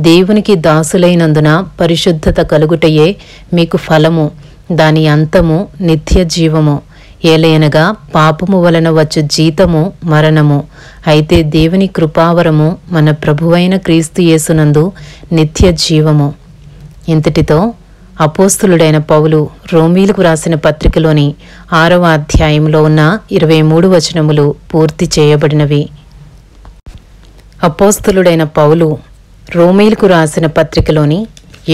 దేవునికి దాసులైనందున పరిశుద్ధత కలుగుటయే మీకు ఫలము, దాని అంతము నిత్య జీవము. ఏలయనగా పాపము వలన వచ్చు జీతము మరణము, అయితే దేవుని కృపావరము మన ప్రభువైన క్రీస్తు యేసునందు నిత్య జీవము. ఇంతటితో అపోస్తులుడైన పౌలు రోమీలకు రాసిన పత్రికలోని 6వ అధ్యాయంలో ఉన్న 23 వచనములు పూర్తి చేయబడినవి. అపోస్తులుడైన పౌలు రోమీలకు రాసిన పత్రికలోని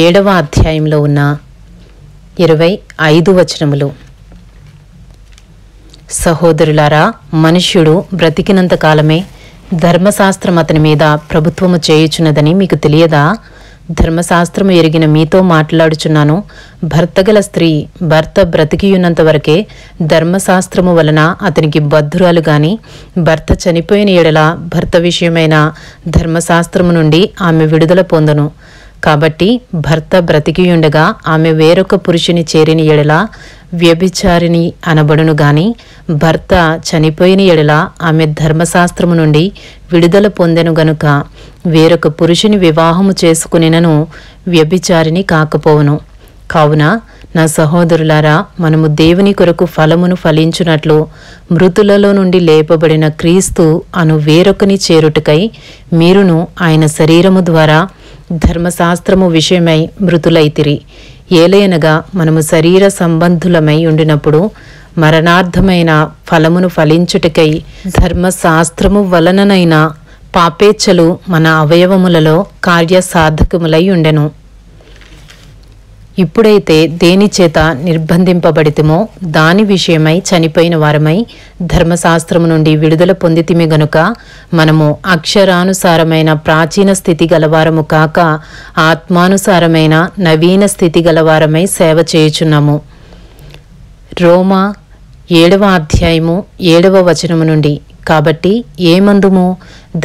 7వ అధ్యాయంలో ఉన్న 25 వచనములు. సహోదరులారా, మనుష్యుడు బ్రతికినంత కాలమే ధర్మశాస్త్రం అతని మీద ప్రభుత్వము చేయుచున్నదని మీకు తెలియదా? ధర్మశాస్త్రము ఎరిగిన మీతో మాట్లాడుచున్నాను. భర్తగల స్త్రీ భర్త బ్రతికియున్నంత వరకే ధర్మశాస్త్రము వలన అతనికి బద్ధురాలు గాని, భర్త చనిపోయిన ఎడల భర్త విషయమైన ధర్మశాస్త్రము నుండి ఆమె విడుదల పొందును. కాబట్టి భర్త బ్రతికియుండగా ఆమె వేరొక పురుషుని చేరిన ఎడల వ్యభిచారిణి అనబడును గాని, భర్త చనిపోయిన ఎడల ఆమె ధర్మశాస్త్రము నుండి విడుదల పొందెను గనుక వేరొక పురుషుని వివాహము చేసుకునినను వ్యభిచారిణి కాకపోవును. కావున నా సహోదరులారా, మనము దేవుని కొరకు ఫలమును ఫలించునట్లు మృతులలో నుండి లేపబడిన క్రీస్తు అను వేరొకని చేరుటకై మీరును ఆయన శరీరము ద్వారా ధర్మశాస్త్రము విషయమై మృతులైతిరి. ఏలయనగా మనము శరీర సంబంధులమై ఉండినప్పుడు మరణార్థమైన ఫలమును ఫలించుటకై ధర్మశాస్త్రము వలననైనా పాపేచ్ఛలు మన అవయవములలో కార్యసాధకములై ఉండెను. ఇప్పుడైతే దేని చేత నిర్బంధింపబడితిమో దాని విషయమై చనిపోయిన వారమై ధర్మశాస్త్రము నుండి విడుదల పొందితిమి గనుక మనము అక్షరానుసారమైన ప్రాచీన స్థితి గలవారము కాక ఆత్మానుసారమైన నవీన స్థితి గలవారమై సేవ చేయుచున్నాము. రోమా 7వ అధ్యాయము 7వ వచనము నుండి. కాబట్టి ఏమందుము?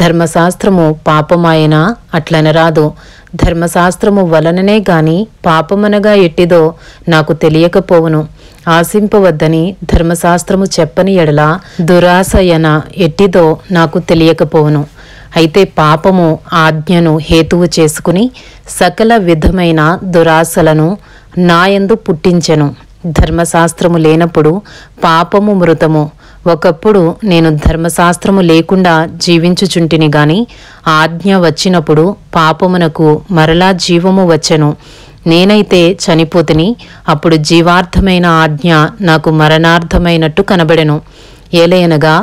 ధర్మశాస్త్రము పాపమాయనా? అట్లనరాదు. ధర్మశాస్త్రము వలననే గాని పాపమనగా ఎట్టిదో నాకు తెలియకపోవును. ఆశింపవద్దని ధర్మశాస్త్రము చెప్పని ఎడల దురాశయన ఎట్టిదో నాకు తెలియకపోవును. అయితే పాపము ఆజ్ఞను హేతువు చేసుకుని సకల విధమైన దురాశలను నాయందు పుట్టించెను. ధర్మశాస్త్రము లేనప్పుడు పాపము మృతము. ఒకప్పుడు నేను ధర్మశాస్త్రము లేకుండా జీవించుచుంటిని గాని ఆజ్ఞ వచ్చినప్పుడు పాపమునకు మరలా జీవము వచ్చెను. నేనైతే చనిపోతిని, అప్పుడు జీవార్థమైన ఆజ్ఞ నాకు మరణార్థమైనట్టు కనబడెను. ఏలయనగా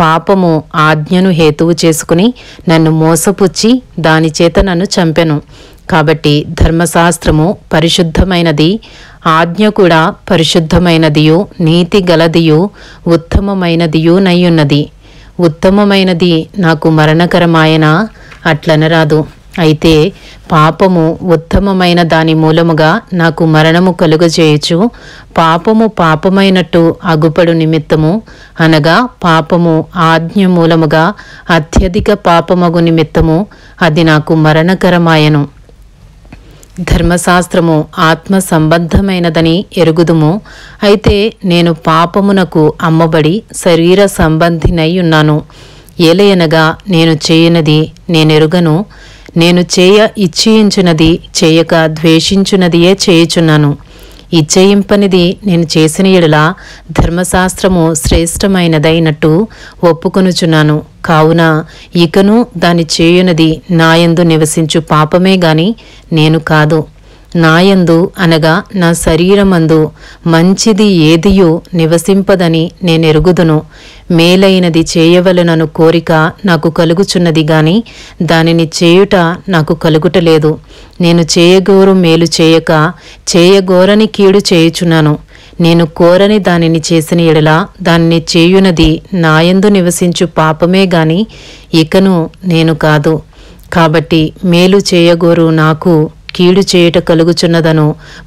పాపము ఆజ్ఞను హేతువు చేసుకుని నన్ను మోసపుచ్చి దానిచేత నన్ను చంపెను. కాబట్టి ధర్మశాస్త్రము పరిశుద్ధమైనది, ఆజ్ఞ కూడా పరిశుద్ధమైనదియు నీతి గలదియు ఉత్తమమైనదియు నయ్యున్నది. ఉత్తమమైనది నాకు మరణకరమాయనా? అట్లనరాదు. అయితే పాపము ఉత్తమమైన దాని మూలముగా నాకు మరణము కలుగజేయచ్చు. పాపము పాపమైనట్టు అగుపడు నిమిత్తము, అనగా పాపము ఆజ్ఞ మూలముగా అత్యధిక పాపమగు నిమిత్తము అది నాకు మరణకరమాయను. ధర్మశాస్త్రము ఆత్మ సంబంధమైనదని ఎరుగుదుము. అయితే నేను పాపమునకు అమ్మబడి శరీర సంబంధినై ఉన్నాను. ఏలయనగా నేను చేయనది నేనెరుగను, నేను చేయ ఇచ్ఛయించునది చేయక ద్వేషించునదియే చేయుచున్నాను. ఇచ్చయింపనిది నేను చేసిన ఎడల ధర్మశాస్త్రము శ్రేష్టమైనదైనట్టు ఒప్పుకొనుచున్నాను. కావున ఇకను దాని చేయునది నాయందు నివసించు పాపమే గాని నేను కాదు. నాయందు అనగా నా శరీరమందు మంచిది ఏదియూ నివసింపదని నేనెరుగుదును. మేలైనది చేయవలెనను కోరిక నాకు కలుగుచున్నది గాని దానిని చేయుట నాకు కలుగుటలేదు. నేను చేయగోరు మేలు చేయక చేయగోరని కీడు చేయుచున్నాను. నేను కోరని దానిని చేసిన ఎడల దానిని చేయునది నాయందు నివసించు పాపమే గాని ఇకను నేను కాదు. కాబట్టి మేలు చేయగోరు నాకు కీడు చేయుట కలుగుచున్నదను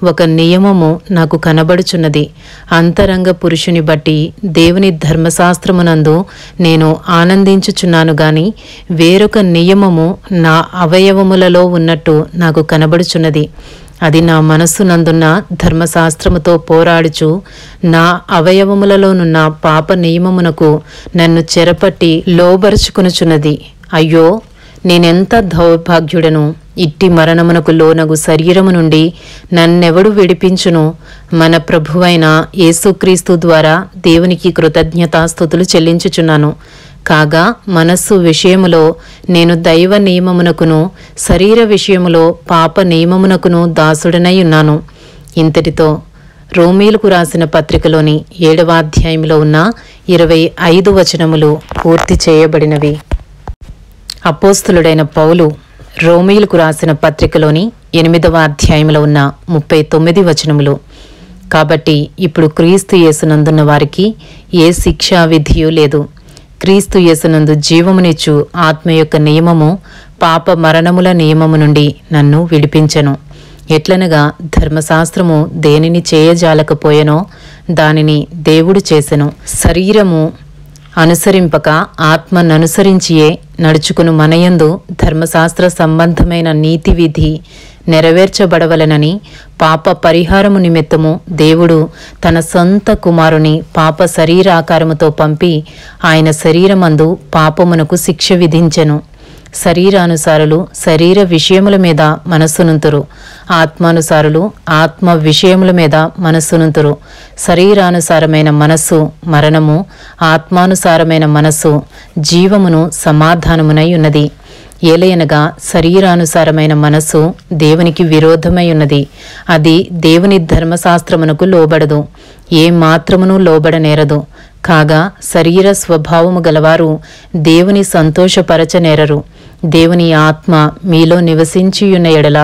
ఒక నియమము నాకు కనబడుచున్నది. అంతరంగ పురుషుని బట్టి దేవుని ధర్మశాస్త్రమునందు నేను ఆనందించుచున్నాను గాని వేరొక నియమము నా అవయవములలో ఉన్నట్టు నాకు కనబడుచున్నది. అది నా మనస్సునందున్న ధర్మశాస్త్రముతో పోరాడుచు నా అవయవములలోనున్న పాప నియమమునకు నన్ను చెరపట్టి లోబరుచుకొనుచున్నది. అయ్యో, నేనెంత దౌర్భాగ్యుడను! ఇట్టి మరణమునకు లోనగు శరీరము నుండి నన్నెవడు విడిపించును? మన ప్రభువైన యేసుక్రీస్తు ద్వారా దేవునికి కృతజ్ఞతాస్తుతులు చెల్లించుచున్నాను. కాగా మనస్సు విషయములో నేను దైవ నియమమునకును శరీర విషయములో పాప నియమమునకును దాసుడనై ఉన్నాను. ఇంతటితో రోమీలకు రాసిన పత్రికలోని 7వ అధ్యాయంలో ఉన్న 25 వచనములు పూర్తి చేయబడినవి. అపోస్తులుడైన పౌలు రోమీలకు రాసిన పత్రికలోని 8వ అధ్యాయంలో ఉన్న 39 వచనములు. కాబట్టి ఇప్పుడు క్రీస్తు యేసునందున్న వారికి ఏ శిక్షా విధియూ లేదు. క్రీస్తు యేసునందు జీవమునిచ్చు ఆత్మ యొక్క నియమము పాప మరణముల నియమము నుండి నన్ను విడిపించెను. ఎట్లనగా ధర్మశాస్త్రము దేనిని చేయజాలకపోయెనో దానిని దేవుడు చేసెను. శరీరము అనుసరింపక ఆత్మననుసరించియే నడుచుకును మనయందు ధర్మశాస్త్ర సంబంధమైన నీతి విధి నెరవేర్చబడవలెనని పాప పరిహారము నిమిత్తము దేవుడు తన సొంత కుమారుని పాప శరీరాకారముతో పంపి ఆయన శరీరమందు పాపమునకు శిక్ష విధించెను. శరీరానుసారులు శరీర విషయముల మీద మనస్సునుంతురు, ఆత్మానుసారులు ఆత్మ విషయముల మీద మనస్సునుంతురు. శరీరానుసారమైన మనస్సు మరణము, ఆత్మానుసారమైన మనస్సు జీవమును సమాధానమునై ఉన్నది. ఏలయనగా శరీరానుసారమైన మనస్సు దేవునికి విరోధమై ఉన్నది. అది దేవుని ధర్మశాస్త్రమునకు లోబడదు, ఏ మాత్రమును లోబడనేరదు. కాగా శరీర స్వభావము గలవారు దేవుని సంతోషపరచనేరరు. దేవుని ఆత్మ మీలో నివసించియున్న ఎడల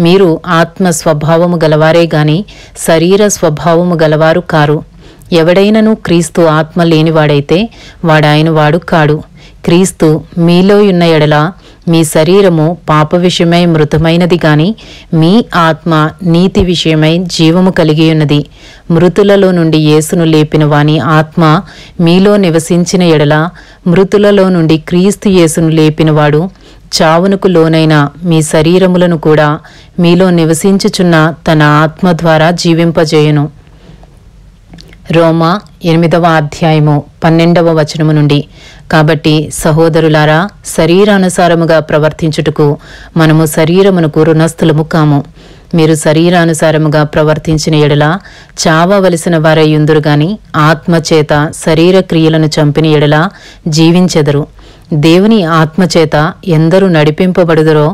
మీరు ఆత్మ స్వభావము గలవారే గాని శరీర స్వభావము గలవారు కారు. ఎవడైనను క్రీస్తు ఆత్మ లేనివాడైతే వాడాయన వాడు కాడు. క్రీస్తు మీలో ఉన్న ఎడల మీ శరీరము పాప విషయమై మృతమైనది గాని మీ ఆత్మ నీతి విషయమై జీవము కలిగియున్నది. మృతులలో నుండి యేసును లేపిన వాని ఆత్మ మీలో నివసించిన ఎడల మృతులలో నుండి క్రీస్తు యేసును లేపినవాడు చావునకు లోనైన మీ శరీరములను కూడా మీలో నివసించుచున్న తన ఆత్మ ద్వారా జీవింపజేయును. రోమా 8వ అధ్యాయము 12వ వచనము నుండి. కాబట్టి సహోదరులారా, శరీరానుసారముగా ప్రవర్తించుటకు మనము శరీరమునకు రుణస్థులము కాము. మీరు శరీరానుసారముగా ప్రవర్తించిన ఎడల చావవలసిన వారై యుందురు గాని ఆత్మచేత శరీర క్రియలను చంపిన ఎడల జీవించెదరు. దేవుని ఆత్మచేత ఎందరు నడిపింపబడుదరో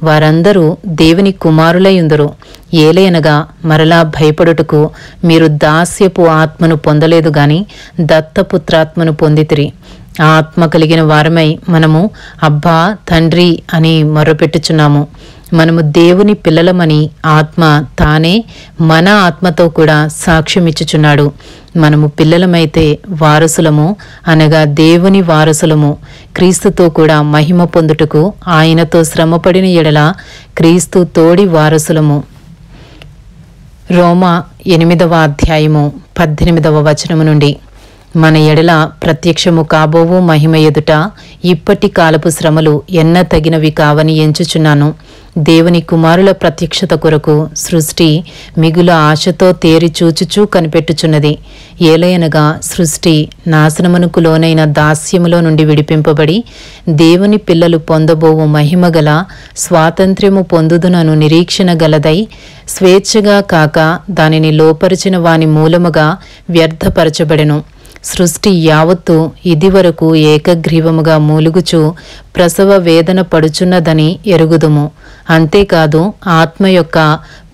వారందరూ దేవుని కుమారులై ఉందరు. ఏలయనగా మరలా భయపడుటకు మీరు దాస్యపు ఆత్మను పొందలేదు గాని దత్తపుత్రాత్మను పొందితిరి. ఆ ఆత్మ కలిగిన వారమై మనము అబ్బా తండ్రి అని మొర్రపెట్టుచున్నాము. మనము దేవుని పిల్లలమని ఆత్మ తానే మన ఆత్మతో కూడా సాక్ష్యమిచ్చుచున్నాడు. మనము పిల్లలమైతే వారసులము, అనగా దేవుని వారసులము, క్రీస్తుతో కూడా మహిమ పొందుటకు ఆయనతో శ్రమపడిన ఎడల క్రీస్తు తోడి వారసులము. రోమా 8వ అధ్యాయము 18వ వచనము నుండి. మన ఎడల ప్రత్యక్షము కాబోవు మహిమ ఎదుట ఇప్పటి కాలపు శ్రమలు ఎన్న తగినవి కావని ఎంచుచున్నాను. దేవుని కుమారుల ప్రత్యక్షత కొరకు సృష్టి మిగుల ఆశతో తేరి చూచుచూ కనిపెట్టుచున్నది. ఏలయనగా సృష్టి నాశనమునకు లోనైన దాస్యములో నుండి విడిపింపబడి దేవుని పిల్లలు పొందబోవు మహిమగల స్వాతంత్ర్యము పొందుదునను నిరీక్షణ గలదై స్వేచ్ఛగా కాక దానిని లోపరిచిన వాని మూలముగా వ్యర్థపరచబడెను. సృష్టి యావత్తు ఇదివరకు ఏకగ్రీవముగా మూలుగుచు ప్రసవ వేదన పడుచున్నదని ఎరుగుదుము. అంతేకాదు ఆత్మ యొక్క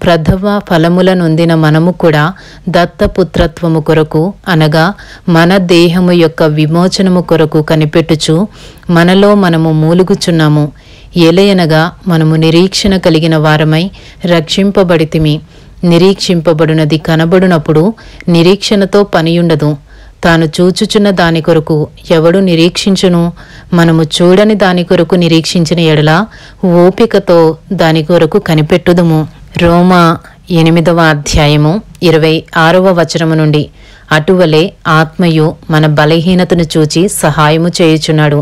ప్రథమ ఫలముల నొందిన మనము కూడా దత్తపుత్రత్వము కొరకు అనగా మన దేహము యొక్క విమోచనము కొరకు కనిపెట్టుచు మనలో మనము మూలుగుచున్నాము. ఎలయనగా మనము నిరీక్షణ కలిగిన వారమై రక్షింపబడితిమి. నిరీక్షింపబడినది కనబడునప్పుడు నిరీక్షణతో పనియుండదు. తాను చూచుచున్న దాని కొరకు ఎవడు నిరీక్షించును? మనము చూడని దాని కొరకు నిరీక్షించిన ఎడల ఓపికతో దాని కొరకు కనిపెట్టుదుము. రోమా 8వ అధ్యాయము 26వ వచనము నుండి, అటువలే ఆత్మయు మన బలహీనతను చూచి సహాయము చేయుచున్నాడు.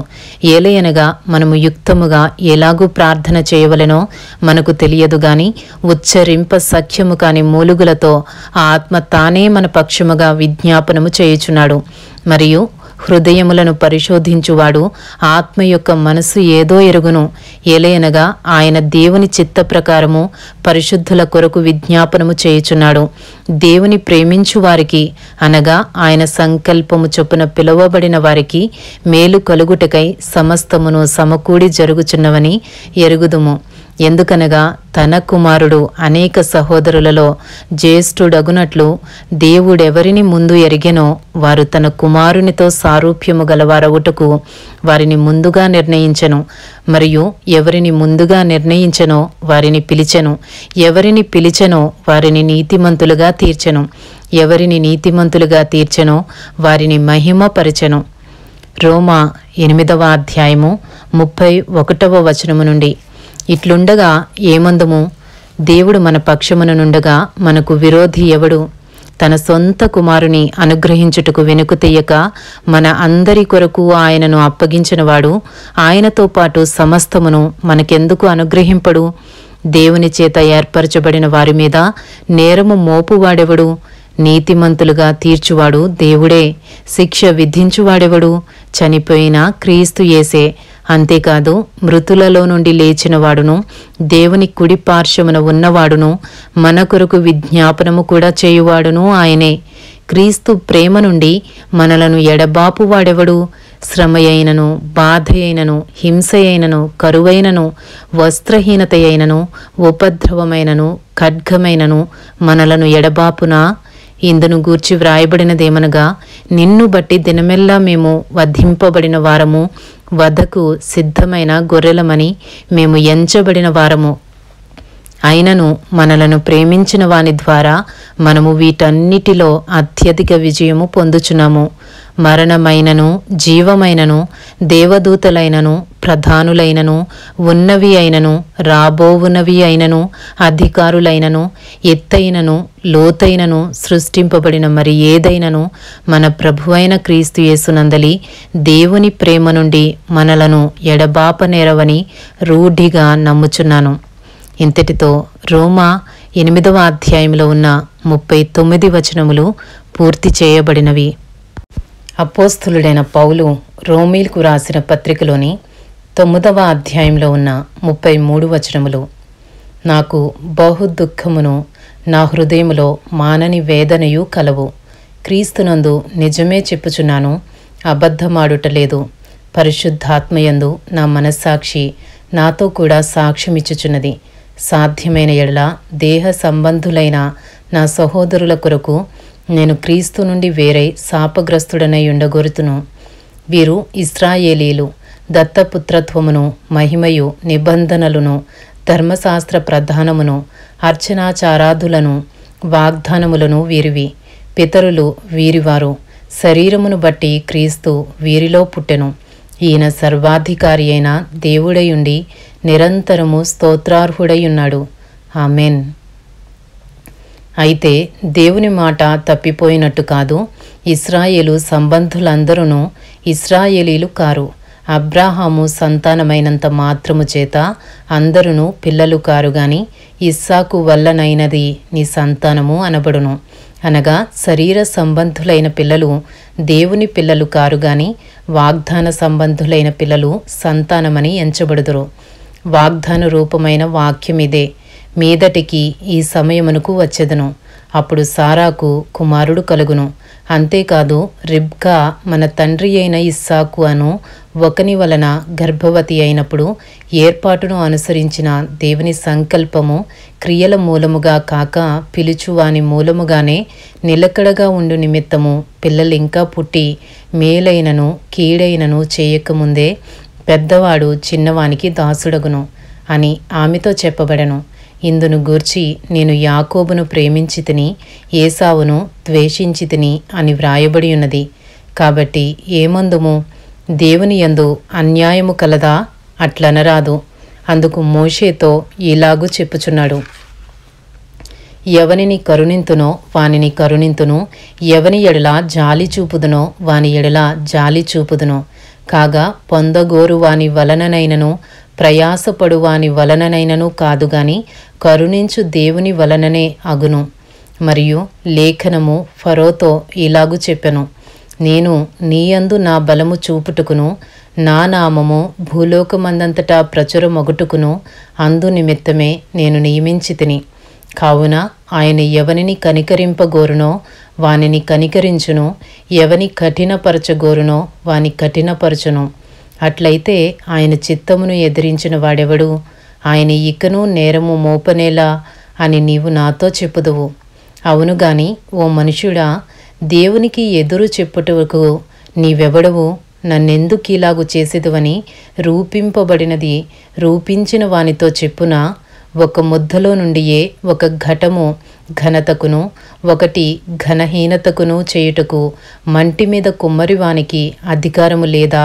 ఏలయనగా మనము యుక్తముగా ఎలాగూ ప్రార్థన చేయవలెనో మనకు తెలియదు గాని ఉచ్చరింప సఖ్యము కాని మూలుగులతో ఆత్మ తానే మన పక్షముగా విజ్ఞాపనము చేయుచున్నాడు. మరియు హృదయములను పరిశోధించువాడు ఆత్మ యొక్క మనసు ఏదో ఎరుగును. ఏలయనగా ఆయన దేవుని చిత్త ప్రకారము పరిశుద్ధుల కొరకు విజ్ఞాపనము చేయుచున్నాడు. దేవుని ప్రేమించు వారికి అనగా ఆయన సంకల్పము చొప్పున పిలువబడిన వారికి మేలు కలుగుటకై సమస్తమును సమకూడి జరుగుచున్నవని ఎరుగుదుము. ఎందుకనగా తన కుమారుడు అనేక సహోదరులలో జ్యేష్ఠుడగునట్లు దేవుడెవరిని ముందు ఎరిగెనో వారు తన కుమారునితో సారూప్యము గలవారవుటకు వారిని ముందుగా నిర్ణయించెను. మరియు ఎవరిని ముందుగా నిర్ణయించెనో వారిని పిలిచెను. ఎవరిని పిలిచెనో వారిని నీతిమంతులుగా తీర్చెను. ఎవరిని నీతిమంతులుగా తీర్చెనో వారిని మహిమపరచెను. రోమా 8వ అధ్యాయము 31వ వచనము నుండి, ఇట్లుండగా ఏమందుము? దేవుడు మన పక్షమున నుండగా మనకు విరోధి ఎవడు? తన సొంత కుమారుని అనుగ్రహించుటకు వెనుక తీయక మన అందరి కొరకు ఆయనను అప్పగించినవాడు ఆయనతో పాటు సమస్తమును మనకెందుకు అనుగ్రహింపడు? దేవుని చేత ఏర్పరచబడిన వారి మీద నేరము మోపువాడెవడు? నీతిమంతులుగా తీర్చువాడు దేవుడే. శిక్ష విధించువాడెవడు? చనిపోయిన క్రీస్తు యేసే. అంతేకాదు మృతులలో నుండి లేచిన వాడును దేవుని కుడి పార్శ్వమున ఉన్నవాడును మన కొరకు విజ్ఞాపనము కూడా చేయువాడును ఆయనే. క్రీస్తు ప్రేమ నుండి మనలను ఎడబాపు వాడెవడు? శ్రమయైనను, బాధయైనను, హింసయైనను, కరువైనను, వస్త్రహీనతయైనను, ఉపద్రవమైనను, ఖడ్గమైనను మనలను ఎడబాపునా? ఇందును గూర్చి వ్రాయబడినదేమనగా, నిన్ను బట్టి దినమెల్లా మేము వధింపబడిన వారము, వధకు సిద్ధమైన గొర్రెలమని మేము ఎంచబడిన వారము. అయినను మనలను ప్రేమించిన వాని ద్వారా మనము వీటన్నిటిలో అత్యధిక విజయము పొందుచున్నాము. మరణమైనను, జీవమైనను, దేవదూతలైనను, ప్రధానులైనను, ఉన్నవి అయినను, రాబోవునవి అయినను, అధికారులైనను, ఎత్తైనను, లోతైనను, సృష్టింపబడిన మరి ఏదైనను మన ప్రభువైన క్రీస్తు యేసునందలి దేవుని ప్రేమ నుండి మనలను ఎడబాపనేరవని రూఢిగా నమ్ముచున్నాను. ఇంతటితో రోమా 8వ అధ్యాయంలో ఉన్న 39 వచనములు పూర్తి చేయబడినవి. అపోస్తులుడైన పౌలు రోమీలకు రాసిన పత్రికలోని 9వ అధ్యాయంలో ఉన్న 33 వచనములు, నాకు బహు దుఃఖమును నా హృదయములో మానని వేదనయు కలవు. క్రీస్తునందు నిజమే చెప్పుచున్నాను, అబద్ధమాడుటలేదు. పరిశుద్ధాత్మయందు నా మనస్సాక్షి నాతో కూడా సాక్ష్యమిచ్చుచున్నది. సాధ్యమైన ఎడల దేహ సంబంధులైన నా సహోదరుల కొరకు నేను క్రీస్తు నుండి వేరై శాపగ్రస్తుడనై ఉండగోరుతును. వీరు ఇశ్రాయేలీలు. దత్తపుత్రత్వమును, మహిమయు, నిబంధనలను, ధర్మశాస్త్ర ప్రధానమును, అర్చనాచారాదులను, వాగ్దానములను వీరివి. పితరులు వీరివారు. శరీరమును బట్టి క్రీస్తు వీరిలో పుట్టెను. ఈయన సర్వాధికారి అయిన దేవుడయుండి నిరంతరము స్తోత్రార్హుడై ఉన్నాడు. ఆమెన్. అయితే దేవుని మాట తప్పిపోయినట్టు కాదు. ఇశ్రాయేలు సంబంధులందరూ ఇశ్రాయేలీలు కారు. అబ్రాహాము సంతానమైనంత మాత్రము చేత అందరూ పిల్లలు కారు గాని ఇస్సాకు వల్లనైనది నీ సంతానము అనబడును. అనగా శరీర సంబంధులైన పిల్లలు దేవుని పిల్లలు కారు గాని వాగ్దాన సంబంధులైన పిల్లలు సంతానమని ఎంచబడుదురు. వాగ్దాన రూపమైన వాక్యమిదే. మీదటికి ఈ సమయమునకు వచ్చెదను. అప్పుడు సారాకు కుమారుడు కలుగును. అంతేకాదు రిబ్కా మన తండ్రి అయిన ఇస్సాకు అను ఒకని వలన గర్భవతి అయినప్పుడు ఏర్పాటును అనుసరించిన దేవుని సంకల్పము క్రియల మూలముగా కాక పిలుచువాని మూలముగానే నిలకడగా ఉండు నిమిత్తము పిల్లలింకా పుట్టి మేలైనను కీడైనను చేయకముందే పెద్దవాడు చిన్నవానికి దాసుడగును అని ఆమెతో చెప్పబడెను. ఇందును గూర్చి నేను యాకోబును ప్రేమించితిని, ఏసావును ద్వేషించితిని అని వ్రాయబడి ఉన్నది. కాబట్టి ఏమందుము? దేవుని యందు అన్యాయము కలదా? అట్లనరాదు. అందుకు మోషేతో ఇలాగు చెప్పుచున్నాడు: ఎవనిని కరుణింతునో వానిని కరుణింతును, ఎవని ఎడల జాలి చూపుదునో వాని ఎడల జాలి చూపుదును. కాగా పొందగోరు వాని వలననైనను ప్రయాసపడు వాని వలననైనను కాదుగాని కరుణించు దేవుని వలననే అగును. మరియు లేఖనము ఫరోతో ఇలాగు చెప్పెను: నేను నీయందు నా బలము చూపుటకును నా నామము భూలోకమందంతటా ప్రచురమొగుటకును అందు నిమిత్తమే నేను నియమించితిని. కావున ఆయన ఎవనిని కనికరింపగోరునో వానిని కనికరించును, ఎవని కఠినపరచగోరునో వాని కఠినపరచును. అట్లయితే ఆయన చిత్తమును ఎదిరించిన వాడెవడు? ఆయన ఇకను నేరము మోపనేలా అని నీవు నాతో చెప్పుదువు. అవును గాని ఓ మనుష్యుడా, దేవునికి ఎదురు చెప్పుటకు నీవెవడవు? నన్నెందుకీలాగు చేసేదువని రూపింపబడినది రూపించిన వానితో చెప్పునా? ఒక ముద్దలో నుండియే ఒక ఘటము ఘనతకును ఒకటి ఘనహీనతకును చేయుటకు మంటి మీద కుమ్మరివానికి అధికారము లేదా?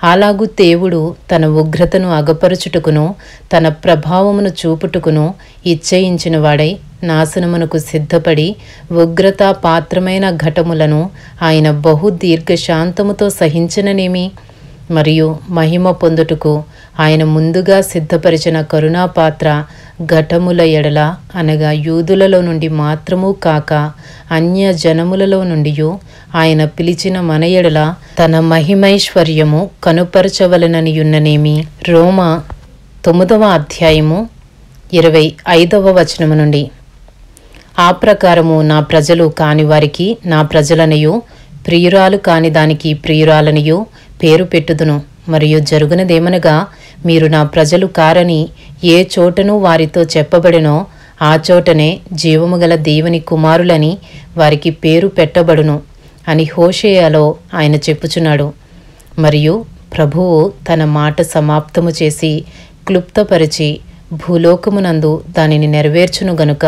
అలాగు దేవుడు తన ఉగ్రతను అగపరుచుటకును తన ప్రభావమును చూపుటకును ఇచ్చయించిన వాడై నాశనమునకు సిద్ధపడి ఉగ్రత పాత్రమైన ఘటములను ఆయన బహు దీర్ఘశాంతముతో సహించననేమి? మరియు మహిమ పొందుటకు ఆయన ముందుగా సిద్ధపరిచిన కరుణాపాత్ర ఘటముల ఎడల, అనగా యూదులలో నుండి మాత్రము కాక అన్య జనములలో నుండి ఆయన పిలిచిన మన ఎడల తన మహిమైశ్వర్యము కనుపరచవలననియున్ననేమి? రోమా 9వ అధ్యాయము 25వ వచనము నుండి. ఆ ప్రకారము నా ప్రజలు కాని వారికి నా ప్రజలనియు, ప్రియురాలు కాని దానికి ప్రియురాలనియు పేరు పెట్టుదును. మరియు జరుగునదేమనగా, మీరు నా ప్రజలు కారని ఏ చోటను వారితో చెప్పబడినో ఆ చోటనే జీవము గల దేవుని కుమారులని వారికి పేరు పెట్టబడును అని హోషేయలో ఆయన చెప్పుచున్నాడు. మరియు ప్రభువు తన మాట సమాప్తము చేసి క్లుప్తపరిచి భూలోకమునందు దానిని నెరవేర్చును గనుక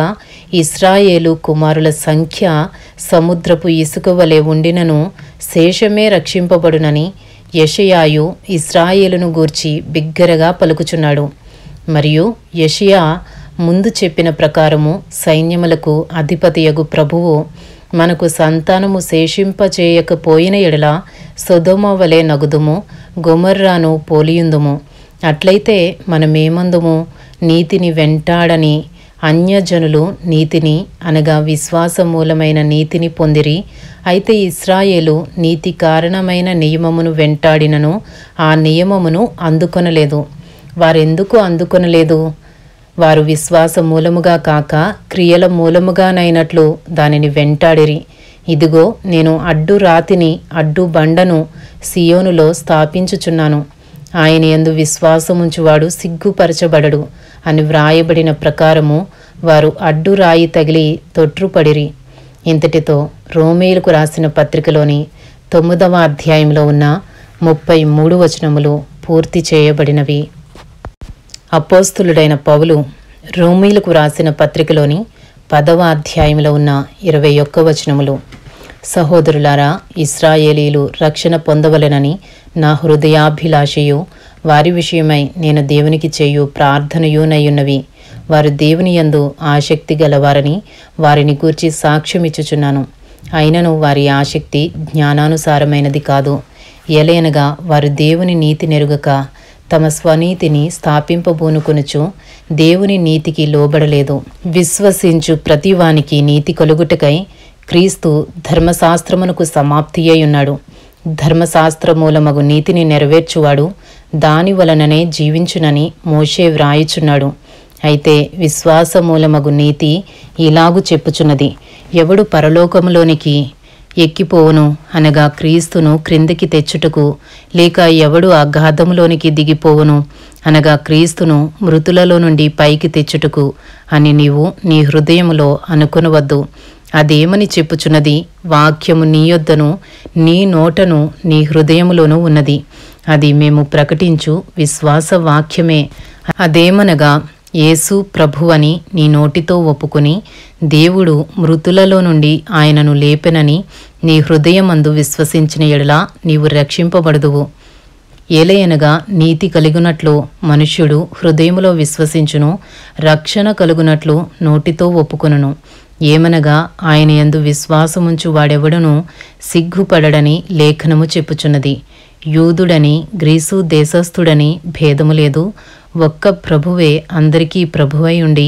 ఇశ్రాయేలు కుమారుల సంఖ్య సముద్రపు ఇసుక వలె ఉండినను శేషమే రక్షింపబడునని యెషయాయు ఇశ్రాయేలును గూర్చి బిగ్గరగా పలుకుచున్నాడు. మరియు యెషయా ముందు చెప్పిన ప్రకారము సైన్యములకు అధిపతియగు ప్రభువు మనకు సంతానము శేషింపచేయకపోయిన ఎడల సొదొమ వలె నగుదుము, గొమొర్రాను పోలియుందుము. అట్లయితే మనమేమందుము? నీతిని వెంటాడని అన్యజనులు నీతిని, అనగా విశ్వాసమూలమైన నీతిని పొందిరి. అయితే ఇశ్రాయేలు నీతి కారణమైన నియమమును వెంటాడినను ఆ నియమమును అందుకొనలేదు. వారెందుకు అందుకొనలేదు? వారు విశ్వాస మూలముగా కాక క్రియల మూలముగానైనట్లు దానిని వెంటాడిరి. ఇదిగో నేను అడ్డు రాతిని అడ్డు బండను సియోనులో స్థాపించుచున్నాను, ఆయన యందు విశ్వాసముంచువాడు సిగ్గుపరచబడడు అని వ్రాయబడిన ప్రకారము వారు అడ్డు రాయి తగిలి తొట్రుపడిరి. ఇంతటితో రోమీయులకు రాసిన పత్రికలోని 9వ అధ్యాయంలో ఉన్న 33 వచనములు పూర్తి చేయబడినవి. అపోస్తులుడైన పౌలు రోమీయులకు రాసిన పత్రికలోని 10వ అధ్యాయంలో ఉన్న 21 వచనములు: సహోదరులారా, ఇశ్రాయేలీలు రక్షణ పొందవలెనని నా హృదయాభిలాషయు వారి విషయమై నేను దేవునికి చేయు ప్రార్థనయునయున్నవి. వారు దేవుని యందు ఆసక్తి గలవారని వారిని గూర్చి సాక్ష్యమిచ్చుచున్నాను. అయినను వారి ఆసక్తి జ్ఞానానుసారమైనది కాదు. ఎలయనగా వారు దేవుని నీతి నెరుగక తమ స్వనీతిని స్థాపింపబూనుకొనుచు దేవుని నీతికి లోబడలేదు. విశ్వసించు ప్రతివానికి నీతి కలుగుటకై క్రీస్తు ధర్మశాస్త్రమునకు సమాప్తి అయి ఉన్నాడు. ధర్మశాస్త్రమూలమగు నీతిని నెరవేర్చువాడు దాని వలననే జీవించునని మోషే వ్రాయుచున్నాడు. అయితే విశ్వాసమూలమగు నీతి ఇలాగు చెప్పుచున్నది, ఎవడు పరలోకములోనికి ఎక్కిపోవును అనగా క్రీస్తును క్రిందికి తెచ్చుటకు, లేక ఎవడు అగాధములోనికి దిగిపోవును అనగా క్రీస్తును మృతులలో నుండి పైకి తెచ్చుటకు అని నీవు నీ హృదయములో అనుకొనవద్దు. అదేమని చెప్పుచున్నది, వాక్యము నీ యొద్దను నీ నోటను నీ హృదయములోనూ ఉన్నది. అది మేము ప్రకటించు విశ్వాస వాక్యమే. అదేమనగా, యేసు ప్రభువని నీ నోటితో ఒప్పుకొని దేవుడు మృతులలో నుండి ఆయనను లేపెనని నీ హృదయమందు విశ్వసించిన ఎడల నీవు రక్షింపబడుదువు. ఏలయనగా నీతి కలుగునట్లు మనుష్యుడు హృదయములో విశ్వసించును, రక్షణ కలుగునట్లు నోటితో ఒప్పుకొనును. ఏమనగా ఆయన యందు విశ్వాసముంచు వాడెవడును సిగ్గుపడడని లేఖనము చెప్పుచున్నది. యూదుడని గ్రీసు దేశస్థుడని భేదము లేదు, ఒక్క ప్రభువే అందరికీ ప్రభువై ఉండి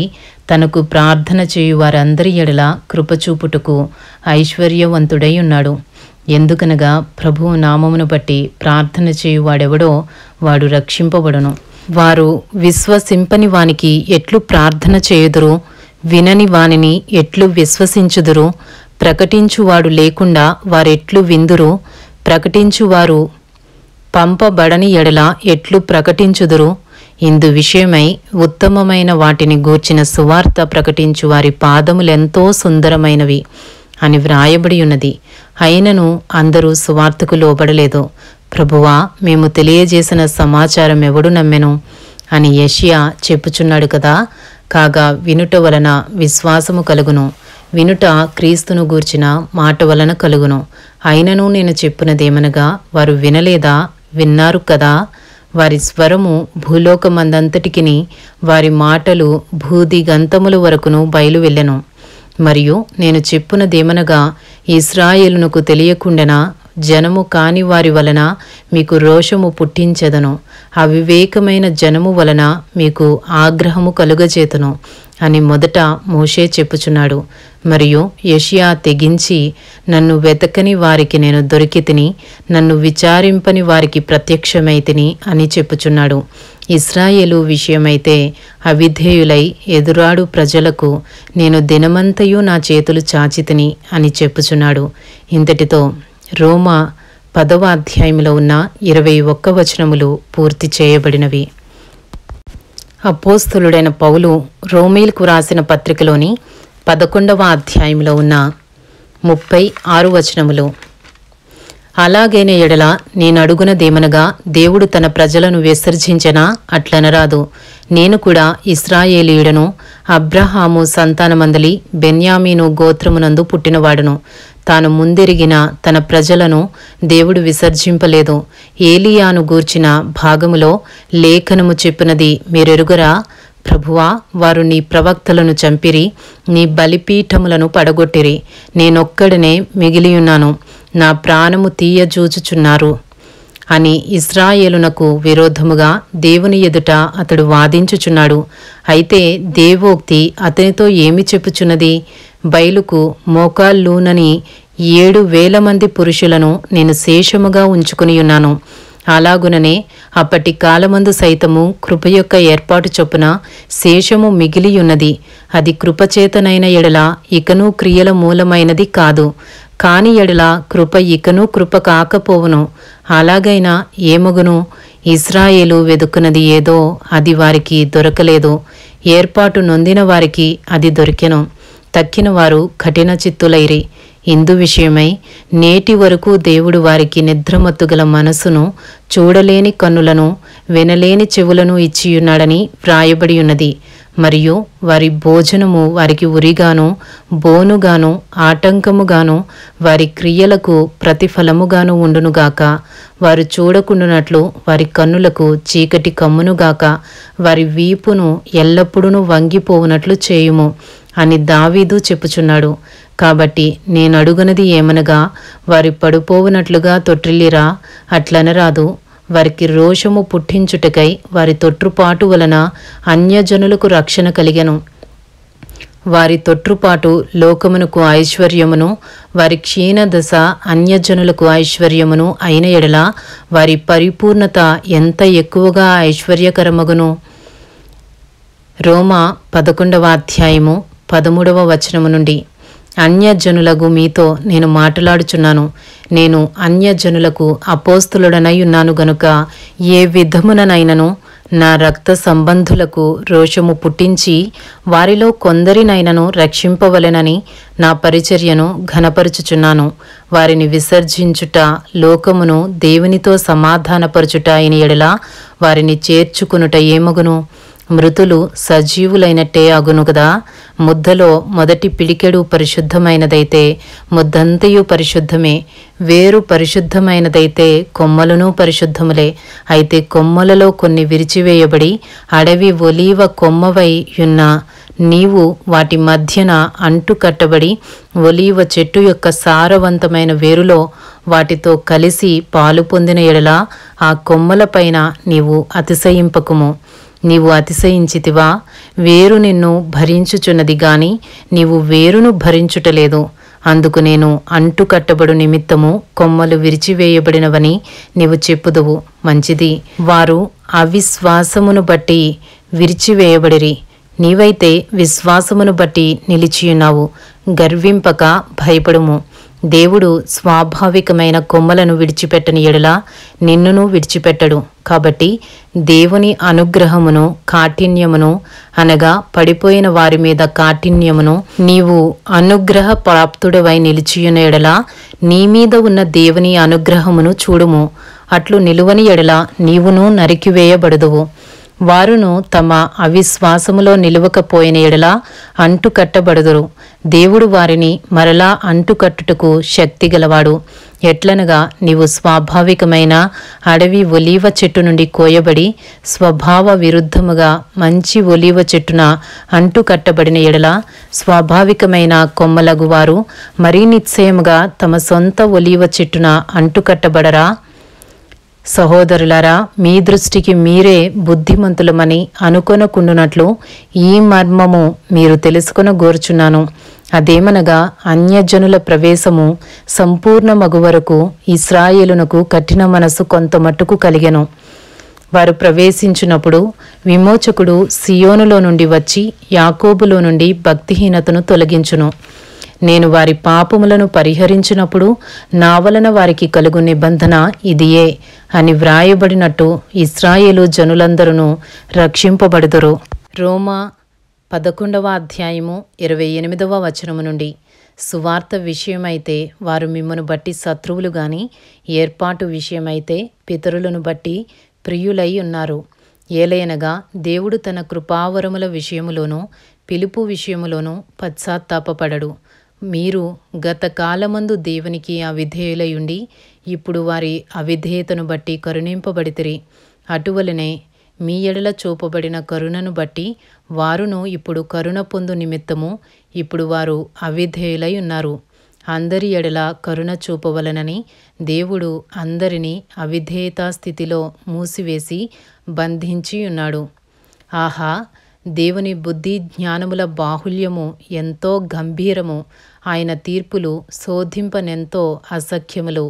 తనకు ప్రార్థన చేయు వారందరి ఎడల కృపచూపుటకు ఐశ్వర్యవంతుడై ఉన్నాడు. ఎందుకనగా ప్రభువు నామమును బట్టి ప్రార్థన చేయువాడెవడో వాడు రక్షింపబడును. వారు విశ్వసింపని వానికి ఎట్లు ప్రార్థన చేయుదురు, వినని వానిని ఎట్లు విశ్వసించుదురు? ప్రకటించువాడు లేకుండా వారెట్లు విందురు? ప్రకటించువారు పంపబడని ఎడల ఎట్లు ప్రకటించుదురు? ఇందు విషయమై ఉత్తమమైన వాటిని గూర్చిన సువార్త ప్రకటించు వారి పాదములెంతో సుందరమైనవి అని వ్రాయబడి ఉన్నది. అయినను అందరూ సువార్తకు లోబడలేదు. ప్రభువా, మేము తెలియజేసిన సమాచారం ఎవడు నమ్మెను అని యెషయా చెప్పుచున్నాడు కదా. కాగా వినుట వలన విశ్వాసము కలుగును, వినుట క్రీస్తును గూర్చిన మాట వలన కలుగును. అయినను నేను చెప్పునదేమనగా, వారు వినలేదా? విన్నారు కదా. వారి స్వరము భూలోకమందంతటికిని, వారి మాటలు భూదిగంతముల వరకును బయలు వెళ్ళెను. మరియు నేను చెప్పునదేమనగా, ఇశ్రాయేలునకు తెలియకుండెనా? జనము కాని వారి వలన మీకు రోషము పుట్టించెదను, అవివేకమైన జనము వలన మీకు ఆగ్రహము కలుగజేతును అని మొదట మోషే చెప్పుచున్నాడు. మరియు యెషయా తెగించి, నన్ను వెతకని వారికి నేను దొరికితిని, నన్ను విచారింపని వారికి ప్రత్యక్షమైతిని అని చెప్పుచున్నాడు. ఇశ్రాయేలు విషయమైతే అవిధేయులై ఎదురాడు ప్రజలకు నేను దినమంతయు నా చేతులు చాచితిని అని చెప్పుచున్నాడు. ఇంతటితో రోమా 10వ అధ్యాయంలో ఉన్న 21 వచనములు పూర్తి చేయబడినవి. అపోస్తలుడైన పౌలు రోమీలకు రాసిన పత్రికలోని 11వ అధ్యాయంలో ఉన్న 36 వచనములు, అలాగైన ఎడల నేను అడుగునదేమనగా, దేవుడు తన ప్రజలను విసర్జించెనా? అట్లనరాదు. నేను కూడా ఇశ్రాయేలీయుడను, అబ్రహాము సంతానమందలి బెన్యామీను గోత్రమునందు పుట్టినవాడును. తాను ముందెరిగిన తన ప్రజలను దేవుడు విసర్జింపలేదు. ఏలియాను గూర్చిన భాగములో లేఖనము చెప్పినది మీరెరుగరా? ప్రభువా, వారు నీ ప్రవక్తలను చంపిరి, నీ బలిపీఠములను పడగొట్టిరి, నేనొక్కడనే మిగిలియున్నాను, నా ప్రాణము తీయజూచుచున్నారు అని ఇశ్రాయేలునకు విరోధముగా దేవుని ఎదుట అతడు వాదించుచున్నాడు. అయితే దేవోక్తి అతనితో ఏమి చెప్పుచున్నది? బయలుకు మోకాళ్ళూనని 7,000 మంది పురుషులను నేను శేషముగా ఉంచుకునియున్నాను. అలాగుననే అప్పటి కాలమందు సైతము కృప యొక్క ఏర్పాటు చొప్పున శేషము మిగిలియున్నది. అది కృపచేతనైన ఎడల ఇకను క్రియల మూలమైనది కాదు. కాని ఎడల కృప ఇకను కృప కాకపోవును. అలాగైనా ఏమగును? ఇశ్రాయేలు వెదుకున్నది ఏదో అది వారికి దొరకలేదు. ఏర్పాటు నొందిన వారికి అది దొరికెను. తక్కిన వారు కఠిన చిత్తులైరి. ఇందు విషయమై నేటి వరకు దేవుడు వారికి నిద్రమత్తుగల మనసును, చూడలేని కన్నులను, వినలేని చెవులను ఇచ్చియున్నాడని వ్రాయబడి ఉన్నది. మరియు వారి భోజనము వారికి ఉరిగాను, బోనుగాను, ఆటంకముగాను, వారి క్రియలకు ప్రతిఫలముగాను ఉండునుగాక. వారు చూడకుండునట్లు వారి కన్నులకు చీకటి కమ్మునుగాక. వారి వీపును ఎల్లప్పుడూ వంగిపోవునట్లు చేయుము అని దావీదు చెప్పుచున్నాడు. కాబట్టి నేను అడుగునది ఏమనగా, వారి పడిపోవునట్లుగా తొట్టిల్లిరా? అట్లనరాదు. వారికి రోషము పుట్టించుటకై వారి తొట్రుపాటు వలన అన్యజనులకు రక్షణ కలిగెను. వారి తొట్రుపాటు లోకమునకు ఐశ్వర్యమును, వారి క్షీణదశ అన్యజనులకు ఐశ్వర్యమును అయిన ఎడల వారి పరిపూర్ణత ఎంత ఎక్కువగా ఐశ్వర్యకరమగును. రోమా 11వ అధ్యాయము 13వ వచనము నుండి, అన్యజనులకు మీతో నేను మాట్లాడుచున్నాను. నేను అన్యజనులకు అపోస్తులుడనై ఉన్నాను గనుక ఏ విధముననైనను నా రక్త సంబంధులకు రోషము పుట్టించి వారిలో కొందరినైనను రక్షింపవలెనని నా పరిచర్యను ఘనపరుచుచున్నాను. వారిని విసర్జించుట లోకమును దేవునితో సమాధానపరచుట అయిన ఎడల వారిని చేర్చుకునుట ఏమగును? మృతులు సజీవులైనట్టే అగును కదా. ముద్దలో మొదటి పిడికెడు పరిశుద్ధమైనదైతే ముద్దంతయు పరిశుద్ధమే. వేరు పరిశుద్ధమైనదైతే కొమ్మలను పరిశుద్ధములే. అయితే కొమ్మలలో కొన్ని విరిచివేయబడి అడవి ఒలీవ కొమ్మవై యున్న నీవు వాటి మధ్యన అంటుకట్టబడి ఒలీవ చెట్టు యొక్క సారవంతమైన వేరులో వాటితో కలిసి పాలు పొందిన ఎడల ఆ కొమ్మలపైన నీవు అతిశయింపకుము. నీవు అతిశయించితివా? వేరు నిన్ను భరించుచున్నది గాని నీవు వేరును భరించుటలేదు. అందుకు నేను అంటుకట్టబడు నిమిత్తము కొమ్మలు విరిచివేయబడినవని నీవు చెప్పుదువు. మంచిది. వారు అవిశ్వాసమును బట్టి విరిచివేయబడిరి. నీవైతే విశ్వాసమును బట్టి నిలిచియున్నావు. గర్వింపక భయపడుము. దేవుడు స్వాభావికమైన కొమ్మలను విడిచిపెట్టని ఎడల నిన్నును విడిచిపెట్టడు. కాబట్టి దేవుని అనుగ్రహమును కాఠిన్యమును అనగా పడిపోయిన వారి మీద కాఠిన్యమును నీవు అనుగ్రహ ప్రాప్తుడవై నిలిచియున్న ఎడల నీ మీద ఉన్న దేవుని అనుగ్రహమును చూడుము. అట్లు నిలువని ఎడల నీవును నరికివేయబడుదువు. వారును తమ అవిశ్వాసములో నిలువకపోయిన ఎడల అంటుకట్టబడుదురు. దేవుడు వారిని మరలా అంటుకట్టుటకు శక్తి గలవాడు. ఎట్లనగా నీవు స్వాభావికమైన అడవి ఒలీవ చెట్టు నుండి కోయబడి స్వభావ విరుద్ధముగా మంచి ఒలీవ చెట్టున అంటుకట్టబడిన ఎడల స్వాభావికమైన కొమ్మలగు వారు మరీ నిశ్చయముగా తమ సొంత ఒలీవ చెట్టున అంటుకట్టబడరా? సహోదరులారా, మీ దృష్టికి మీరే బుద్ధిమంతులమని అనుకొనకుండునట్లు ఈ మర్మము మీరు తెలుసుకొనగోరుచున్నాను. అదేమనగా అన్యజనుల ప్రవేశము సంపూర్ణమగు వరకు ఇశ్రాయేలునకు కఠిన మనసు కొంత మట్టుకు కలిగెను. వారు ప్రవేశించినప్పుడు విమోచకుడు సియోనులో నుండి వచ్చి యాకోబులో నుండి భక్తిహీనతను తొలగించును. నేను వారి పాపములను పరిహరించినప్పుడు నా వలన వారికి కలుగు నిబంధన ఇదియే అని వ్రాయబడినట్టు ఇశ్రాయేలు జనులందరూ రక్షింపబడుదురు. రోమా 11వ అధ్యాయము 28వ వచనము నుండి, సువార్త విషయమైతే వారు మిమ్మను బట్టి శత్రువులు గాని ఏర్పాటు విషయమైతే పితరులను బట్టి ప్రియులై ఉన్నారు. ఏలయనగా దేవుడు తన కృపావరముల విషయములోనూ పిలుపు విషయములోనూ పశ్చాత్తాపపడడు. మీరు గత కాలమందు దేవునికి అవిధేయులయుండి ఇప్పుడు వారి అవిధేయతను బట్టి కరుణింపబడితిరి. అటువలనే మీ ఎడల చూపబడిన కరుణను బట్టి వారును ఇప్పుడు కరుణ పొందు నిమిత్తము ఇప్పుడు వారు అవిధేయులై ఉన్నారు. అందరి ఎడల కరుణ చూపవలనని దేవుడు అందరినీ అవిధేయతా స్థితిలో మూసివేసి బంధించి ఉన్నాడు. ఆహా, దేవుని బుద్ధి జ్ఞానముల బాహుల్యము ఎంతో గంభీరము. ఆయన తీర్పులు శోధింపనెంతో అసఖ్యములు.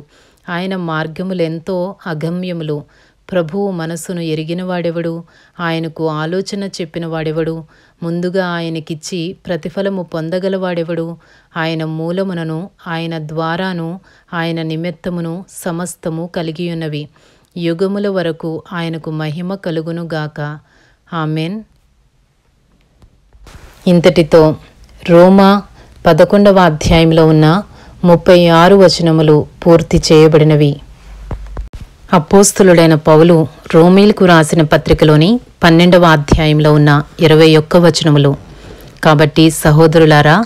ఆయన మార్గములెంతో అగమ్యములు. ప్రభువు మనస్సును ఎరిగినవాడెవడు? ఆయనకు ఆలోచన చెప్పినవాడెవడు? ముందుగా ఆయనకిచ్చి ప్రతిఫలము పొందగలవాడెవడు? ఆయన మూలమునను ఆయన ద్వారాను ఆయన నిమిత్తమును సమస్తము కలిగియున్నవి. యుగముల వరకు ఆయనకు మహిమ కలుగునుగాక. ఆమెన్. ఇంతటితో రోమా 11వ అధ్యాయంలో ఉన్న 36 వచనములు పూర్తి చేయబడినవి. అపోస్తులుడైన పౌలు రోమీలకు రాసిన పత్రికలోని 12వ అధ్యాయంలో ఉన్న 21 వచనములు. కాబట్టి సహోదరులారా,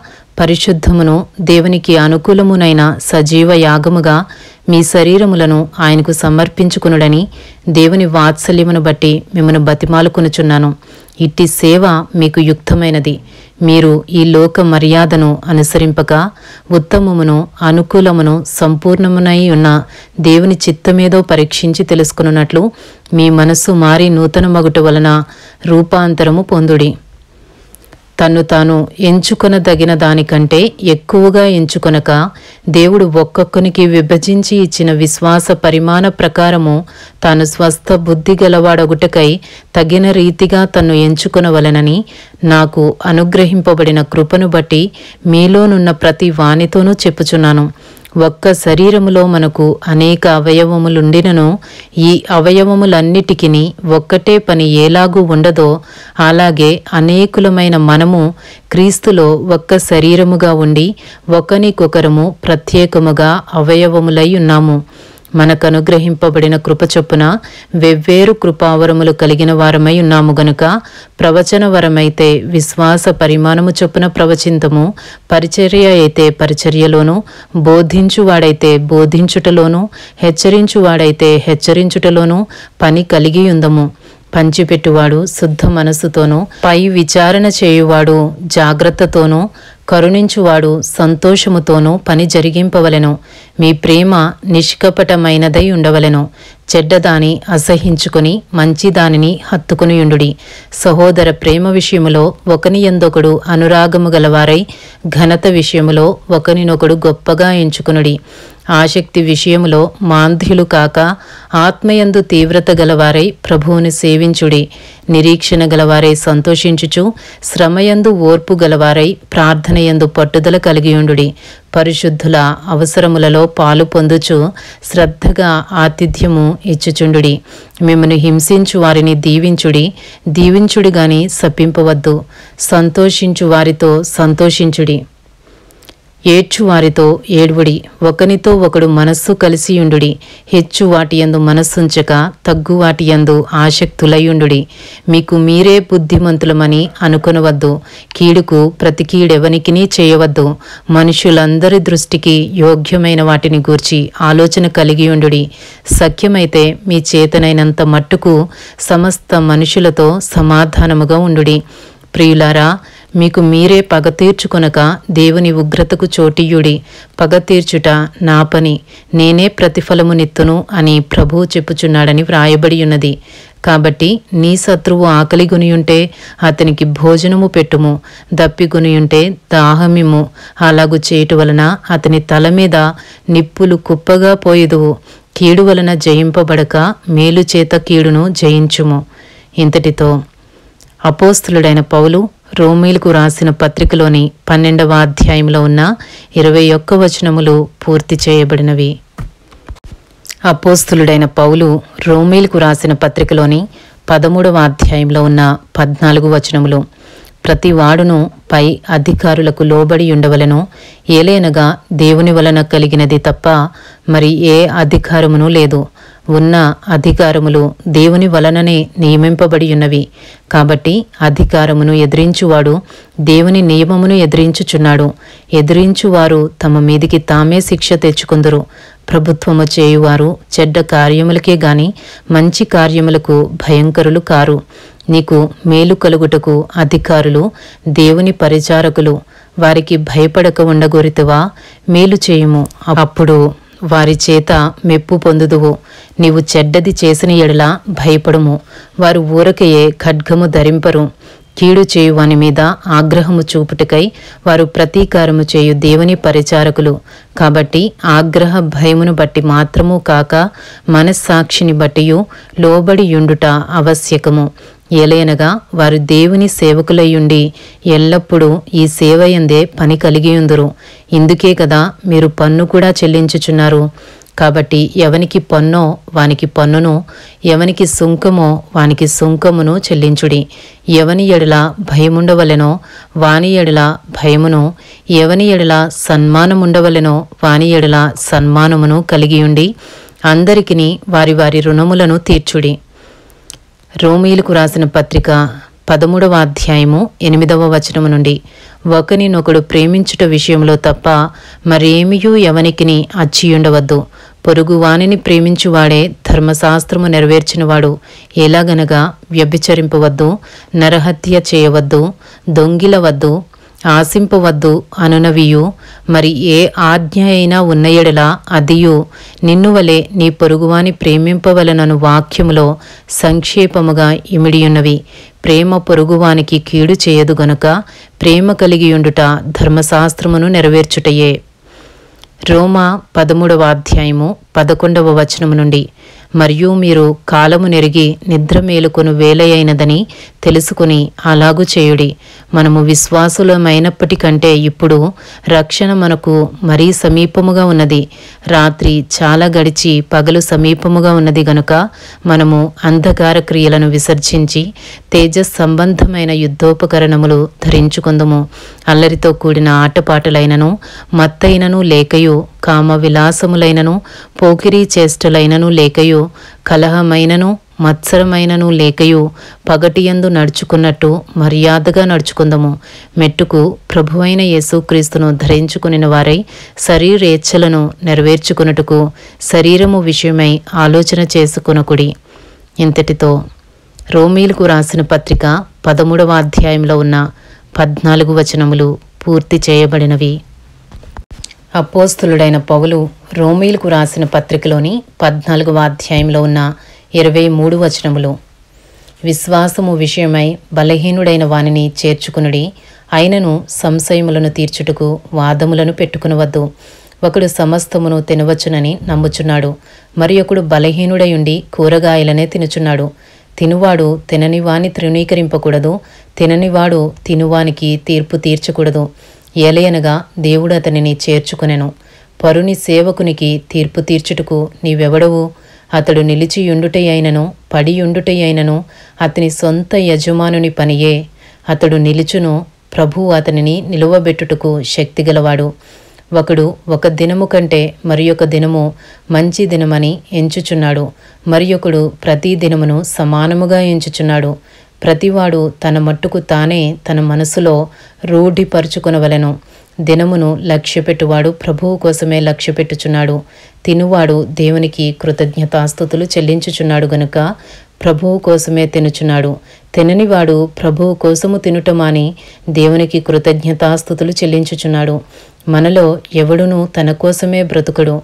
పరిశుద్ధమును దేవునికి అనుకూలమునైన సజీవ యాగముగా మీ శరీరములను ఆయనకు సమర్పించుకునుడని దేవుని వాత్సల్యమును బట్టి మిమ్మను బతిమాలుకొనుచున్నాను. ఇట్టి సేవ మీకు యుక్తమైనది. మీరు ఈ లోక మర్యాదను అనుసరింపక ఉత్తమమును అనుకూలమును సంపూర్ణమునై ఉన్న దేవుని చిత్తమేదో పరీక్షించి తెలుసుకున్నట్లు మీ మనస్సు మారి నూతన మగుట వలన రూపాంతరము పొందుడి. తన్ను తాను ఎంచుకొనదగిన దానికంటే ఎక్కువగా ఎంచుకొనక దేవుడు ఒక్కొక్కనికి విభజించి ఇచ్చిన విశ్వాస పరిమాణ ప్రకారము తాను స్వస్థ బుద్ధి గలవాడొగుటకై తగిన రీతిగా తన్ను ఎంచుకొనవలెనని నాకు అనుగ్రహింపబడిన కృపను బట్టి మీలోనున్న ప్రతి వానితోనూ చెప్పుచున్నాను. ఒక్క శరీరములో మనకు అనేక అవయవములుండినను ఈ అవయవములన్నిటికీ ఒక్కటే పని ఎలాగూ ఉండదో అలాగే అనేకులమైన మనము క్రీస్తులో ఒక్క శరీరముగా ఉండి ఒకనికొకరము ప్రత్యేకముగా అవయవములై ఉన్నాము. మనకు అనుగ్రహింపబడిన కృప చొప్పున వెవ్వేరు కృపావరములు కలిగిన వారమై ఉన్నాము గనుక ప్రవచన వరమైతే విశ్వాస పరిమాణము చొప్పున ప్రవచింతము, పరిచర్య అయితే పరిచర్యలోను, బోధించువాడైతే బోధించుటలోను, హెచ్చరించువాడైతే హెచ్చరించుటలోను పని కలిగి ఉందము. పంచిపెట్టువాడు శుద్ధ మనస్సుతోనూ, పై విచారణ చేయువాడు జాగ్రత్తతోనూ, కరుణించువాడు సంతోషముతోనూ పని జరిగింపవలెను. మీ ప్రేమ నిష్కపటమైనదై ఉండవలెను. చెడ్డదాని అసహించుకొని మంచిదానిని హత్తుకుని ఉండుడి. సహోదర ప్రేమ విషయములో ఒకని యందొకడు అనురాగము గలవారై ఘనత విషయములో ఒకనినొకడు గొప్పగా ఎంచుకునుడి. ఆసక్తి విషయములో మాంద్యులు కాక ఆత్మయందు తీవ్రత గలవారై ప్రభువుని సేవించుడి. నిరీక్షణ గలవారై సంతోషించుచు, శ్రమయందు ఓర్పు గలవారై ప్రార్థనయందు పట్టుదల కలిగియుండుడి. పరిశుద్ధుల అవసరములలో పాలు పొందుచు శ్రద్ధగా ఆతిథ్యము ఇచ్చుచుండుడి. మిమ్మను హింసించు వారిని దీవించుడి. దీవించుడి గాని శపింపవద్దు. సంతోషించు వారితో సంతోషించుడి. ఏడ్చు వారితో ఏడ్వుడి. ఒకనితో ఒకడు మనస్సు కలిసియుండుడి. హెచ్చు వాటియందు మనస్సుంచక తగ్గు వాటియందు ఆసక్తులయుండుడి. మీకు మీరే బుద్ధిమంతులమని అనుకొనవద్దు. కీడుకు ప్రతి కీడెవనికినీ చేయవద్దు. మనుషులందరి దృష్టికి యోగ్యమైన వాటిని గూర్చి ఆలోచన కలిగియుండుడి. సఖ్యమైతే మీ చేతనైనంత మట్టుకు సమస్త మనుషులతో సమాధానముగా ఉండుడి. ప్రియులారా, మీకు మీరే పగ తీర్చుకొనక దేవుని ఉగ్రతకు చోటియుడి. పగ తీర్చుట నా పని, నేనే ప్రతిఫలమునిత్తును అని ప్రభువు చెప్పుచున్నాడని వ్రాయబడి ఉన్నది. కాబట్టి నీ శత్రువు ఆకలిగొనియుంటే అతనికి భోజనము పెట్టుము, దప్పిగొనియుంటే దాహమిమ్ము. అలాగు చేయుట వలన అతని తల మీద నిప్పులు కుప్పగా పోయేదువు. కీడు వలన జయింపబడక మేలు చేత కీడును జయించుము. ఇంతటితో అపోస్తలుడైన పౌలు రోమీలకు రాసిన పత్రికలోని 12వ అధ్యాయంలో ఉన్న 21 వచనములు పూర్తి చేయబడినవి. అపోస్తలుడైన పౌలు రోమీలకు రాసిన పత్రికలోని 13వ అధ్యాయంలో ఉన్న 14 వచనములు. ప్రతి వాడును పై అధికారులకు లోబడి ఉండవలెను. ఏలైనగా దేవుని వలన కలిగినది తప్ప మరి ఏ అధికారమును లేదు. ఉన్న అధికారములు దేవుని వలననే నియమింపబడి ఉన్నవి. కాబట్టి అధికారమును ఎదిరించువాడు దేవుని నియమమును ఎదిరించుచున్నాడు. ఎదిరించువారు తమ మీదికి తామే శిక్ష తెచ్చుకుందురు. ప్రభుత్వము చేయువారు చెడ్డ కార్యములకే గాని మంచి కార్యములకు భయంకరులు కారు. నీకు మేలు కలుగుటకు అధికారులు దేవుని పరిచారకులు. వారికి భయపడక ఉండగోరితివా? మేలు చేయుము, అప్పుడు వారి చేత మెప్పు పొందుదువు. నీవు చెడ్డది చేసిన ఎడల భయపడుము. వారు ఊరకయే ఖడ్గము ధరింపరు. కీడు చేయు వాని మీద ఆగ్రహము చూపుటకై వారు ప్రతీకారము చేయు దేవుని పరిచారకులు. కాబట్టి ఆగ్రహ భయమును బట్టి మాత్రము కాక మనస్సాక్షిని బట్టియు లోబడి యుండుట ఆవశ్యకము. ఏలైనగా వారు దేవుని సేవకులయ్యుండి ఎల్లప్పుడూ ఈ సేవయందే పని కలిగియుందురు. ఇందుకే కదా మీరు పన్ను కూడా చెల్లించుచున్నారు. కాబట్టి ఎవనికి పన్నో వానికి పన్నును, ఎవనికి సుంకమో వానికి సుంకమును చెల్లించుడి. ఎవని ఎడల భయముండవలెనో వాని ఎడల భయమును, ఎవని ఎడల సన్మానముండవలెనో వాని ఎడల సన్మానమును కలిగియుండి అందరికిని వారి వారి రుణములను తీర్చుడి. రోమీలకు రాసిన పత్రిక 13వ అధ్యాయము 8వ వచనము నుండి. ఒకనినొకడు ప్రేమించుట విషయంలో తప్ప మరేమియూ ఎవనికిని అచ్చియుండవద్దు. పొరుగువానిని ప్రేమించువాడే ధర్మశాస్త్రము నెరవేర్చినవాడు. ఎలాగనగా వ్యభిచరింపవద్దు, నరహత్య చేయవద్దు, దొంగిలవద్దు, ఆశింపవద్దు అనునవియు మరి ఏ ఆజ్ఞ అయినా ఉన్న ఎడల అదియు నిన్ను వలె నీ పొరుగువాని ప్రేమింపవలనను వాక్యములో సంక్షేపముగా ఇమిడియున్నవి. ప్రేమ పొరుగువానికి కీడు చేయదు గనుక ప్రేమ కలిగియుండుట ధర్మశాస్త్రమును నెరవేర్చుటయే. రోమా 13వ అధ్యాయము 11వ వచనము నుండి, మరియు మీరు కాలము నెరిగి నిద్ర మేలుకొను వేళయైనదని తెలుసుకుని అలాగు చేయుడి. మనము విశ్వాసులమైనప్పటికంటే ఇప్పుడు రక్షణ మనకు మరీ సమీపముగా ఉన్నది. రాత్రి చాలా గడిచి పగలు సమీపముగా ఉన్నది గనుక మనము అంధకార క్రియలను విసర్జించి తేజస్ సంబంధమైన యుద్ధోపకరణములు ధరించుకుందుము. అల్లరితో కూడిన ఆటపాటలైనను మత్తైనను లేకయు, కామ విలాసములైనను పోకిరీ చేష్టలైనను లేకయు, కలహమైనను మత్సరమైనను లేకయు పగటియందు నడుచుకున్నట్టు మర్యాదగా నడుచుకుందము. మెట్టుకు ప్రభువైన యేసుక్రీస్తును ధరించుకుని వారై శరీరేచ్ఛలను నెరవేర్చుకున్నట్టుకు శరీరము విషయమై ఆలోచన చేసుకొనకుడి. ఇంతటితో రోమీలకు రాసిన పత్రిక 13వ అధ్యాయంలో ఉన్న 14 వచనములు పూర్తి చేయబడినవి. అపోస్తులుడైన పౌలు రోమీలకు రాసిన పత్రికలోని 14వ అధ్యాయంలో ఉన్న 23 వచనములు, విశ్వాసము విషయమై బలహీనుడైన వానిని చేర్చుకునుడి, అయినను సంశయములను తీర్చుటకు వాదములను పెట్టుకునవద్దు. ఒకడు సమస్తమును తినవచ్చునని నమ్ముచున్నాడు, మరి ఒకడు బలహీనుడయుండి కూరగాయలనే తినుచున్నాడు. తినువాడు తిననివాని తృణీకరింపకూడదు, తిననివాడు తినువానికి తీర్పు తీర్చకూడదు. ఏలయనగా దేవుడు అతనిని చేర్చుకునెను. పరుని సేవకునికి తీర్పు తీర్చుటకు నీవెవడవు? అతడు నిలిచియుండుటయైనను పడియుండుటయైనను అతని సొంత యజమానుని పనియే. అతడు నిలుచును, ప్రభువు అతనిని నిలువబెట్టుటకు శక్తిగలవాడు. ఒకడు ఒక దినము కంటే మరి ఒక దినము మంచి దినమని ఎంచుచున్నాడు, మరి ఒకడు ప్రతి దినమును సమానముగా ఎంచుచున్నాడు. ప్రతివాడు తన మట్టుకు తానే తన మనసులో రూఢిపరుచుకొనవలెను. దినమును లక్ష్యపెట్టువాడు ప్రభువు కోసమే లక్ష్యపెట్టుచున్నాడు. తినువాడు దేవునికి కృతజ్ఞతాస్తుతులు చెల్లించుచున్నాడు గనుక ప్రభువు కోసమే తినుచున్నాడు. తిననివాడు ప్రభువు కోసము తినుటమాని దేవునికి కృతజ్ఞతాస్తుతులు చెల్లించుచున్నాడు. మనలో ఎవడును తన కోసమే బ్రతుకుడు,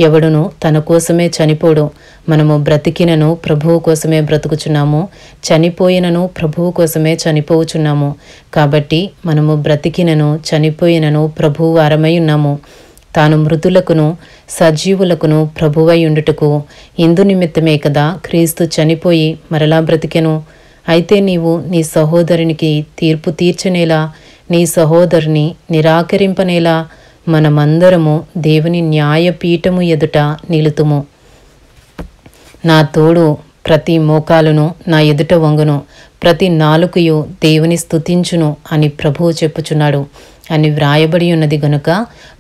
ఎవడును తన కోసమే చనిపోడు. మనము బ్రతికినను ప్రభువు కోసమే బ్రతుకుచున్నాము, చనిపోయినను ప్రభువు కోసమే చనిపోవుచున్నాము. కాబట్టి మనము బ్రతికినను చనిపోయినను ప్రభువు వారమై ఉన్నాము. తాను మృతులకును సజీవులకును ప్రభువై ఉండుటకు ఇందు నిమిత్తమే కదా క్రీస్తు చనిపోయి మరలా బ్రతికెను. అయితే నీవు నీ సహోదరునికి తీర్పు తీర్చనేలా, నీ సహోదరుని నిరాకరింపనేలా మనమందరము దేవుని న్యాయపీఠము ఎదుట నిలుతుము. నా తోడు ప్రతి మోకాలును నా ఎదుట వంగును, ప్రతి నాలుకయు దేవుని స్తుతించును అని ప్రభువు చెప్పుచున్నాడు అని వ్రాయబడి ఉన్నది గనుక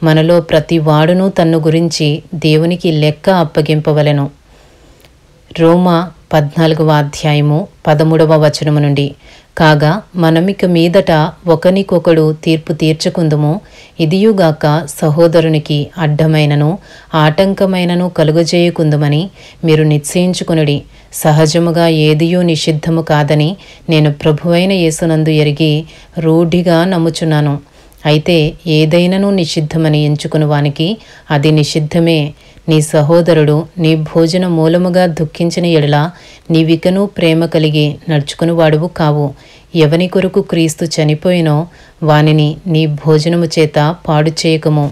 మనలో ప్రతి వాడును తన్ను గురించి దేవునికి లెక్క అప్పగింపవలెను. రోమా 14వ అధ్యాయము 13వ వచనము నుండి, కాగా మనమిక మీదట ఒకనికొకడు తీర్పు తీర్చుకుందుము, ఇదియుగాక సహోదరునికి అడ్డమైనను ఆటంకమైనను కలుగజేయకుందుమని మీరు నిశ్చయించుకునుడి. సహజముగా ఏదియూ నిషిద్ధము కాదని నేను ప్రభువైన యేసునందు ఎరిగి రూఢిగా నమ్ముచున్నాను. అయితే ఏదైనను నిషిద్ధమని ఎంచుకుని వానికి అది నిషిద్ధమే. నీ సహోదరుడు నీ భోజన మూలముగా దుఃఖించిన ఎడల నీవికను ప్రేమ కలిగి నడుచుకుని వాడువు కావు. ఎవని కొరకు క్రీస్తు చనిపోయినో వానిని నీ భోజనము చేత పాడు చేయకము.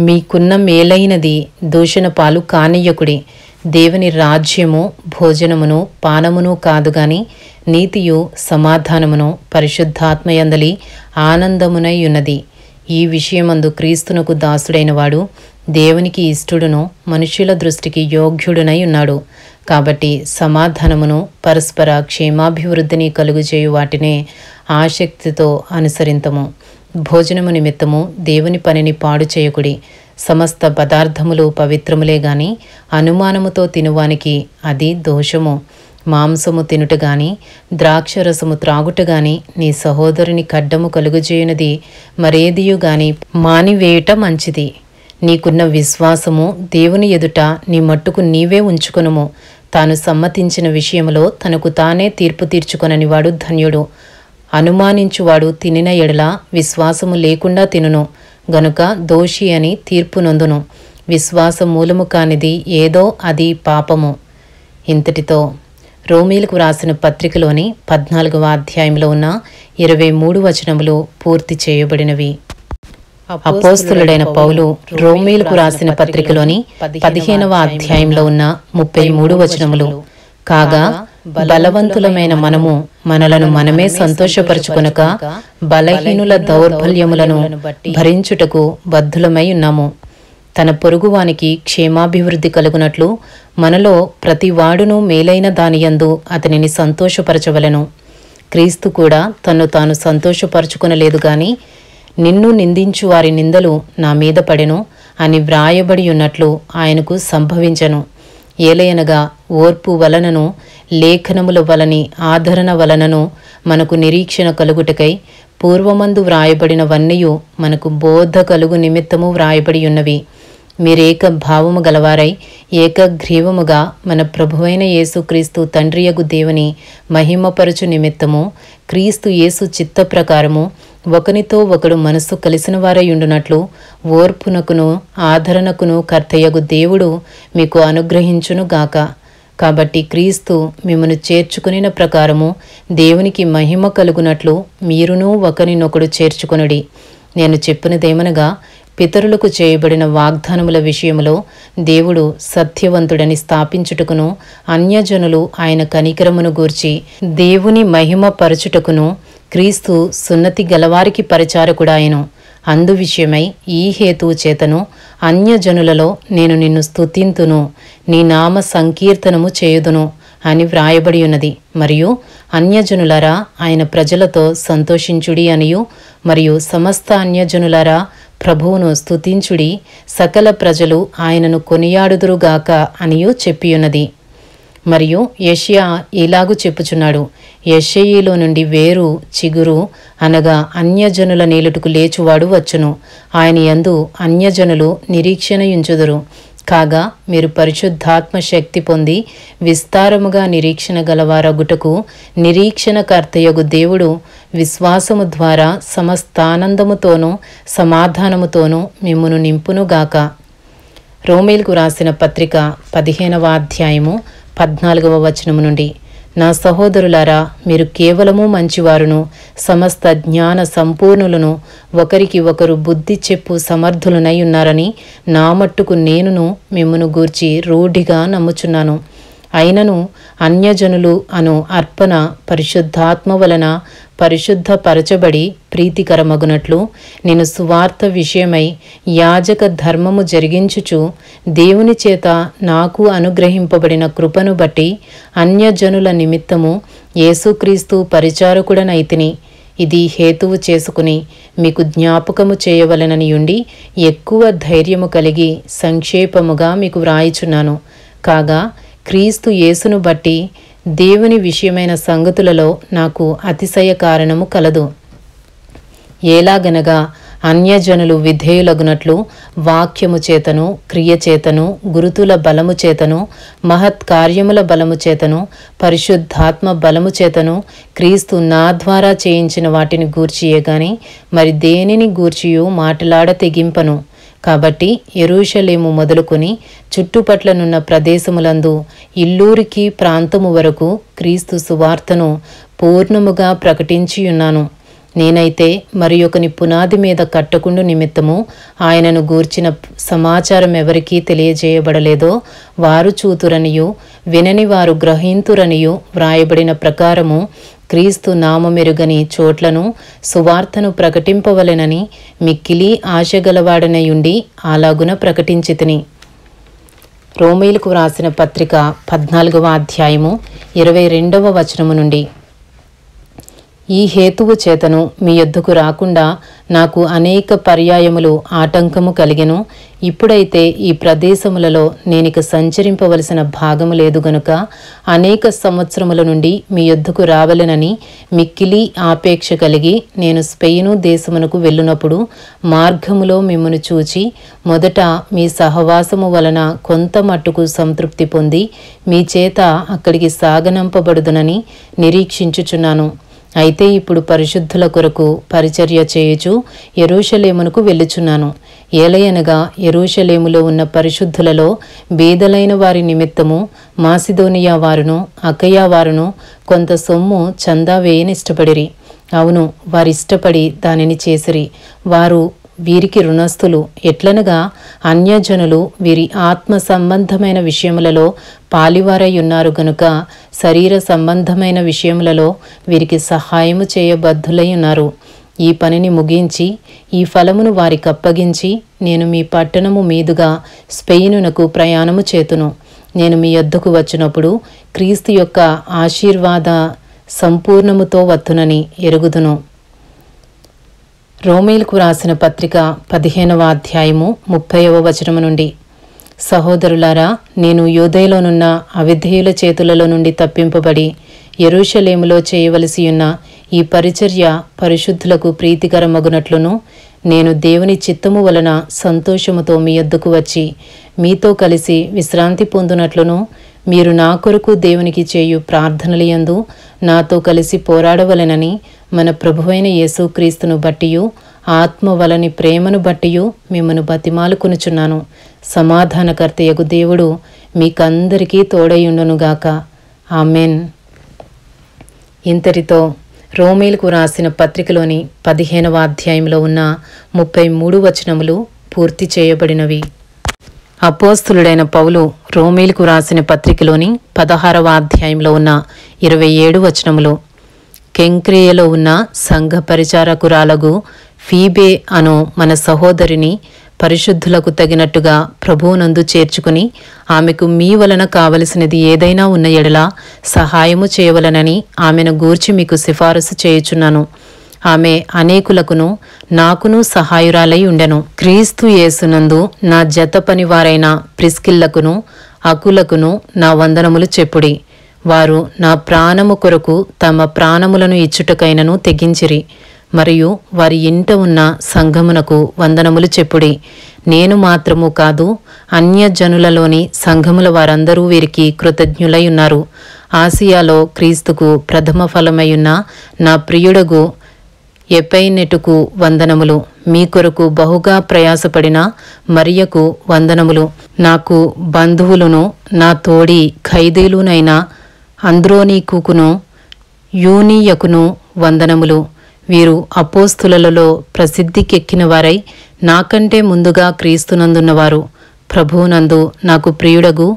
మీకున్న మేలైనది దూషణ పాలు కానియ్యకుడి. దేవుని రాజ్యము భోజనమును పానమును కాదు గాని నీతియు సమాధానమును పరిశుద్ధాత్మయందలి ఆనందమునై ఉన్నది. ఈ విషయమందు క్రీస్తునకు దాసుడైన వాడు దేవునికి ఇష్టడును మనుష్యుల దృష్టికి యోగ్యుడునై ఉన్నాడు. కాబట్టి సమాధానమును పరస్పర క్షేమాభివృద్ధిని కలుగుచేయు వాటినే ఆసక్తితో అనుసరింతము. భోజనము నిమిత్తము దేవుని పనిని పాడు చేయకుడి. సమస్త పదార్థములు పవిత్రములే గాని అనుమానముతో తినువానికి అది దోషము. మాంసము తినుట గాని ద్రాక్షరసము త్రాగుట గాని నీ సహోదరుని కడ్డము కలుగుచేయునది మరేదియు గాని మానివేయుట మంచిది. నీకున్న విశ్వాసము దేవుని ఎదుట నీ మట్టుకు నీవే ఉంచుకొనుము. తాను సమ్మతించిన విషయములో తనకు తానే తీర్పు తీర్చుకొననివాడు ధన్యుడు. అనుమానించువాడు తినిన ఎడల విశ్వాసము లేకుండా తినును గనుక దోషి అని తీర్పు నొందును. విశ్వాసం మూలము కానిది ఏదో అది పాపము. ఇంతటితో రోమీలకు వ్రాసిన పత్రికలోని 14వ అధ్యాయంలో ఉన్న 23 వచనములు పూర్తి చేయబడినవి. అపోస్తలుడైన పౌలు రోమీలకు రాసిన పత్రికలోని 15వ అధ్యాయంలో ఉన్న 33 వచనములు, కాగా బలవంతులమైన మనము మనలను మనమే సంతోషపరచుకొనక బలహీనుల దౌర్బల్యములను భరించుటకు బద్ధులమై ఉన్నాము. తన పొరుగువానికి క్షేమాభివృద్ధి కలుగునట్లు మనలో ప్రతివాడును మేలైన దానియందు అతనిని సంతోషపరచవలెను. క్రీస్తు కూడా తన్ను తాను సంతోషపరచుకొనలేదు గాని నిన్ను నిందించు వారి నిందలు నా మీద పడెను అని వ్రాయబడి ఉన్నట్లు ఆయనకు సంభవించెను. ఏలయనగా ఓర్పు వలనను లేఖనముల వలని ఆదరణ వలనను మనకు నిరీక్షణ కలుగుటకై పూర్వమందు వ్రాయబడినవన్నీయు మనకు బోధ కలుగు నిమిత్తము వ్రాయబడి ఉన్నవి. మీరేక భావము గలవారై ఏకగ్రీవముగా మన ప్రభువైన యేసుక్రీస్తు తండ్రియగు దేవుని మహిమపరచు నిమిత్తము క్రీస్తు యేసు చిత్త ప్రకారము ఒకనితో ఒకడు మనస్సు కలిసిన వారయుండునట్లు ఓర్పునకును ఆదరణకును కర్తయగు దేవుడు మీకు అనుగ్రహించునుగాక. కాబట్టి క్రీస్తు మిమ్మను చేర్చుకునిన ప్రకారము దేవునికి మహిమ కలుగునట్లు మీరును ఒకరినొకడు చేర్చుకొనుడి. నేను చెప్పినదేమనగా పితరులకు చేయబడిన వాగ్దానముల విషయములో దేవుడు సత్యవంతుడని స్థాపించుటకును అన్యజనులు ఆయన కనికరమును గూర్చి దేవుని మహిమ పరచుటకును క్రీస్తు సున్నతి గలవారికి పరిచారకుడాయను. అందు విషయమై ఈ హేతువు చేతను అన్యజనులలో నేను నిన్ను స్తుతింతును, నీ నామ సంకీర్తనము చేయుదును అని వ్రాయబడి ఉన్నది. మరియు అన్యజనులారా ఆయన ప్రజలతో సంతోషించుడి అనియు, మరియు సమస్త అన్యజనులారా ప్రభువును స్తుతించుడి, సకల ప్రజలు ఆయనను కొనియాడుదురుగాక అనియు చెప్పియున్నది. మరియు యెషయా ఇలాగు చెప్పుచున్నాడు, యెషయిలో నుండి వేరు చిగురు అనగా అన్యజనుల నేలుటకు లేచువాడు వచ్చును. ఆయన యందు అన్యజనులు నిరీక్షణయుంచుదురు. కాగా మీరు పరిశుద్ధాత్మ శక్తి పొంది విస్తారముగా నిరీక్షణ గలవారగుటకు నిరీక్షణకర్తయగు దేవుడు విశ్వాసము ద్వారా సమస్తానందముతోనూ సమాధానముతోనూ మిమ్మును నింపునుగాక. రోమీలకు రాసిన పత్రిక 15వ అధ్యాయము 14వ వచనము నుండి, నా సహోదరులారా, మీరు కేవలము మంచివారును సమస్త జ్ఞాన సంపూర్ణులను ఒకరికి ఒకరు బుద్ధి చెప్పు సమర్థులనై ఉన్నారని నా మట్టుకు నేనును మిమ్మును గూర్చి రూఢిగా నమ్ముచున్నాను. అయినను అన్యజనులు అను అర్పణ పరిశుద్ధాత్మ వలన పరిశుద్ధపరచబడి ప్రీతికరమగునట్లు నేను సువార్త విషయమై యాజక ధర్మము జరిగించుచు దేవుని చేత నాకు అనుగ్రహింపబడిన కృపను బట్టి అన్యజనుల నిమిత్తము యేసుక్రీస్తు పరిచారకుడనైతిని. ఇది హేతువు చేసుకుని మీకు జ్ఞాపకము చేయవలెననియుండి ఎక్కువ ధైర్యము కలిగి సంక్షేపముగా మీకు వ్రాయిచున్నాను. కాగా క్రీస్తు యేసును బట్టి దేవుని విషయమైన సంగతులలో నాకు అతిశయ కారణము కలదు. ఎలాగనగా అన్యజనులు విధేయులగునట్లు వాక్యము చేతను క్రియచేతను గురుతుల బలము చేతను మహత్కార్యముల బలము చేతను పరిశుద్ధాత్మ బలము చేతను క్రీస్తు నా ద్వారా చేయించిన వాటిని గూర్చియే గాని మరి దేనిని గూర్చియు మాటలాడ తెగింపను. కాబట్టి యెరూషలేము మొదలుకొని చుట్టుపట్లనున్న ప్రదేశములందు ఇల్లూరికి ప్రాంతము వరకు క్రీస్తు సువార్తను పూర్ణముగా ప్రకటించియున్నాను. నేనైతే మరి ఒకని పునాది మీద కట్టకుండు నిమిత్తము ఆయనను గూర్చిన సమాచారం ఎవరికీ తెలియజేయబడలేదో వారు చూతురనియు వినని వారు గ్రహింతురనియు వ్రాయబడిన ప్రకారము క్రీస్తు నామమెరుగని చోట్లను సువార్తను ప్రకటింపవలెనని మిక్కిలి ఆశగలవాడనయుండి అలాగున ప్రకటించితిని. రోమీలకు వ్రాసిన పత్రిక 14వ అధ్యాయము 22వ వచనము నుండి, ఈ హేతువు చేతను మీ యొద్దకు రాకుండా నాకు అనేక పర్యాయములు ఆటంకము కలిగెను. ఇప్పుడైతే ఈ ప్రదేశములలో నేనిక సంచరింపవలసిన భాగము లేదు గనుక అనేక సంవత్సరముల నుండి మీ యొద్దకు రావలెనని మిక్కిలి ఆపేక్ష కలిగి నేను స్పెయిను దేశమునకు వెళ్ళునప్పుడు మార్గములో మిమ్మును చూచి మొదట మీ సహవాసము వలన కొంత మట్టుకు సంతృప్తి పొంది మీ చేత అక్కడికి సాగనంపబడుదునని నిరీక్షించుచున్నాను. అయితే ఇప్పుడు పరిశుద్ధుల కొరకు పరిచర్య చేయుచు యెరూషలేమునకు వెళ్ళుచున్నాను. ఏలయనగా యెరూషలేములో ఉన్న పరిశుద్ధులలో బీదలైన వారి నిమిత్తము మాసిదోనియా వారును అకయా వారును కొంత సొమ్ము చందా వేయనిష్టపడిరి. అవును, వారిష్టపడి దానిని చేసిరి. వారు వీరికి రుణస్థులు. ఎట్లనగా అన్యజనులు వీరి ఆత్మ సంబంధమైన విషయములలో పాలివారై ఉన్నారు గనుక శరీర సంబంధమైన విషయములలో వీరికి సహాయము చేయబద్ధులై ఉన్నారు. ఈ పనిని ముగించి ఈ ఫలమును వారికి అప్పగించి నేను మీ పట్టణము మీదుగా స్పెయినునకు ప్రయాణము చేతును. నేను మీ యొద్దకు వచ్చినప్పుడు క్రీస్తు యొక్క ఆశీర్వాద సంపూర్ణముతో వత్తునని ఎరుగుదును. రోమీలకు రాసిన పత్రిక 15వ అధ్యాయము 30వ వచనము నుండి. సహోదరులారా, నేను యూదయలోనున్న అవిధేయుల చేతులలో నుండి తప్పింపబడి యెరూషలేములో చేయవలసి ఉన్న ఈ పరిచర్య పరిశుద్ధులకు ప్రీతికరమగునట్లును నేను దేవుని చిత్తము వలన సంతోషముతో మీ యొద్దకు వచ్చి మీతో కలిసి విశ్రాంతి పొందునట్లును మీరు నా కొరకు దేవునికి చేయు ప్రార్థనలయందు నాతో కలిసి పోరాడవలెనని మన ప్రభువైన యేసుక్రీస్తును బట్టియు ఆత్మ వలని ప్రేమను బట్టియు మిమ్మను బతిమాలుకొనుచున్నాను. సమాధానకర్తయగు దేవుడు మీకందరికీ తోడయుండునుగాక. ఆమెన్. ఇంతటితో రోమీలకు రాసిన పత్రికలోని 15వ అధ్యాయంలో ఉన్న 33 వచనములు పూర్తి చేయబడినవి. అపోస్తులుడైన పౌలు రోమీలకు రాసిన పత్రికలోని 16వ అధ్యాయంలో ఉన్న 27 వచనములు. కెంక్రేయలో ఉన్న సంఘ పరిచారకురాలగు ఫీబే అను మన సహోదరిని పరిశుద్ధులకు తగినట్టుగా ప్రభువునందు చేర్చుకుని ఆమెకు మీ వలన కావలసినది ఏదైనా ఉన్న ఎడల సహాయము చేయవలనని ఆమెను గూర్చి మీకు సిఫారసు చేయుచున్నాను. ఆమె అనేకులకును నాకును సహాయురాలై ఉండెను. క్రీస్తు యేసునందు నా జత పనివారైన ప్రిస్కిల్లకును అకులకును నా వందనములు చెప్పుడి. వారు నా ప్రాణము కొరకు తమ ప్రాణములను ఇచ్చుటకైనను తెగించిరి. మరియు వారి ఇంట ఉన్న సంఘమునకు వందనములు చెప్పుడి. నేను మాత్రము కాదు, అన్యజనులలోని సంఘముల వారందరూ వీరికి కృతజ్ఞులై ఉన్నారు. ఆసియాలో క్రీస్తుకు ప్రథమ ఫలమయ్యున్న నా ప్రియుడగు ఎపైనెటుకు వందనములు. మీ కొరకు బహుగా ప్రయాసపడిన మరియకు వందనములు. నాకు బంధువులను నా తోడి ఖైదీలునైన అంద్రోనీకును యూనీయకును వందనములు. వీరు అపోస్తులలో ప్రసిద్ధికెక్కిన వారై నాకంటే ముందుగా క్రీస్తునందున్నవారు. ప్రభువునందు నాకు ప్రియుడగు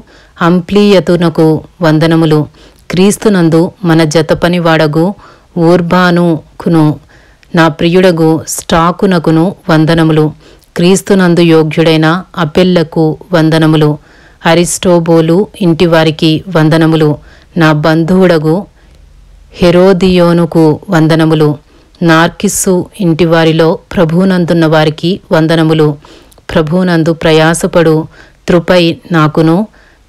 అంప్లీయతునకు వందనములు. క్రీస్తునందు మన జతపని వాడగు ఊర్బానుకును నా ప్రియుడగు స్టాకునకును వందనములు. క్రీస్తునందు యోగ్యుడైన అపెల్లకు వందనములు. అరిస్టోబోలు ఇంటివారికి వందనములు. నా బంధువుడగు హెరోదియోనుకు వందనములు. నార్కిస్సు ఇంటివారిలో ప్రభువునందున్న వారికి వందనములు. ప్రభువునందు ప్రయాసపడు త్రుపై నాకును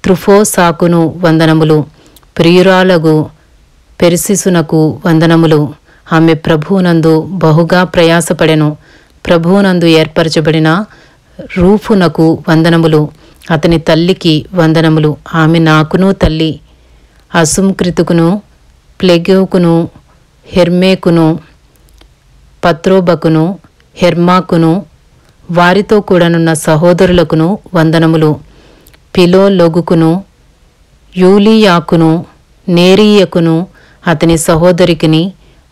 త్రుఫోసాకును వందనములు. ప్రియురాలగు పెర్సిసునకు వందనములు. ఆమె ప్రభువునందు బహుగా ప్రయాసపడెను. ప్రభువునందు ఏర్పరచబడిన రూఫునకు వందనములు. అతని తల్లికి వందనములు. ఆమె నాకును తల్లి. అసుంక్రితుకును ప్లెగోకును హెర్మేకును పత్రోబకును హెర్మాకును వారితో కూడానున్న సహోదరులకును వందనములు. పిలోలొగుకును యూలియాకును నేరీయకును అతని సహోదరికిని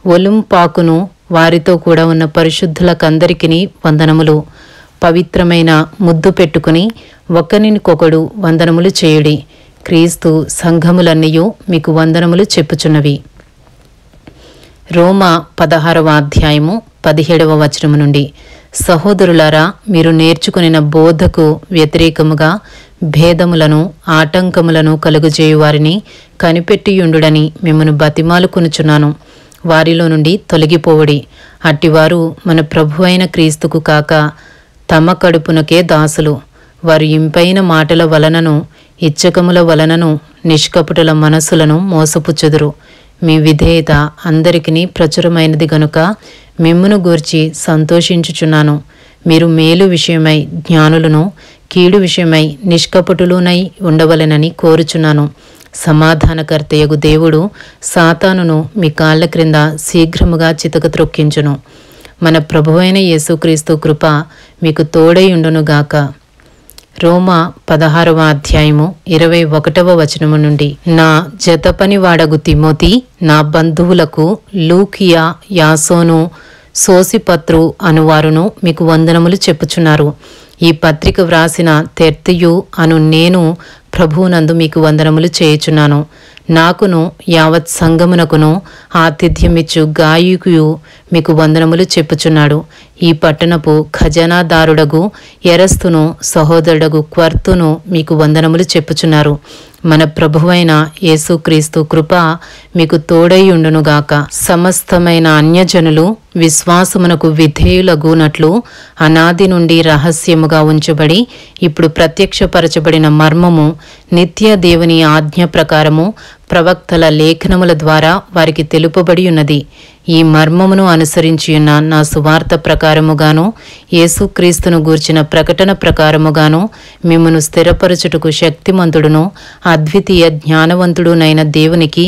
ఒలుంపాకును వారితో కూడా ఉన్న పరిశుద్ధులకందరికిని వందనములు. పవిత్రమైన ముద్దు పెట్టుకుని ఒకరినికొకడు వందనములు చేయుడి. క్రీస్తు సంఘములన్నయూ మీకు వందనములు చెప్పుచున్నవి. రోమా 16వ అధ్యాయము 17వ వచనము నుండి. సహోదరులారా, మీరు నేర్చుకునిన బోధకు వ్యతిరేకముగా భేదములను ఆటంకములను కలుగజేయు వారిని కనిపెట్టియుండుడని మిమ్మను బతిమాలుకొనుచున్నాను. వారిలో నుండి తొలగిపోవుడి. అట్టివారు మన ప్రభు అయిన క్రీస్తుకు కాక తమ కడుపునకే దాసులు. వారు ఇంపైన మాటల వలనను ఇచ్చకముల వలనను నిష్కపటుల మనస్సులను మోసపుచ్చుదురు. మీ విధేయత అందరికీ ప్రచురమైనది గనుక మిమ్మును గూర్చి సంతోషించుచున్నాను. మీరు మేలు విషయమై జ్ఞానులను, కీడు విషయమై నిష్కపటులునై ఉండవలెనని కోరుచున్నాను. సమాధానకర్తయగు దేవుడు సాతానును మీ కాళ్ల క్రింద శీఘ్రముగా చితక త్రొక్కించును. మన ప్రభువైన యేసుక్రీస్తు కృప మీకు తోడైయుండునుగాక. రోమా 16వ అధ్యాయము 21వ వచనము నుండి. నా జతపని వాడగు తిమోతి, నా బంధువులకు లూకియా, యాసోను, సోసిపత్రు అనువారును మీకు వందనములు చెప్పుచున్నారు. ఈ పత్రిక వ్రాసిన తెర్తియు అను నేను ప్రభువునందు మీకు వందనములు చేయుచున్నాను. నాకును యావత్ సంగమునకును ఆతిథ్యమిచ్చు గాయకుయు మీకు వందనములు చెప్పుచున్నాడు. ఈ పట్టణపు ఖజానాదారుడగు ఎరస్తును సహోదరుడగు క్వర్తును మీకు వందనములు చెప్పుచున్నారు. మన ప్రభువైన యేసుక్రీస్తు కృప మీకు తోడైయుండునుగాక. సమస్తమైన అన్యజనులు విశ్వాసమునకు విధేయులగునట్లు అనాది నుండి రహస్యముగా ఉంచబడి ఇప్పుడు ప్రత్యక్షపరచబడిన మర్మము నిత్య దేవుని ఆజ్ఞ ప్రకారము ప్రవక్తల లేఖనముల ద్వారా వారికి తెలుపబడి ఉన్నది. ఈ మర్మమును అనుసరించియున్న నా సువార్త ప్రకారముగాను యేసుక్రీస్తును గూర్చిన ప్రకటన ప్రకారముగాను మిమ్మును స్థిరపరచుటకు శక్తిమంతుడును అద్వితీయ జ్ఞానవంతుడునైన దేవునికి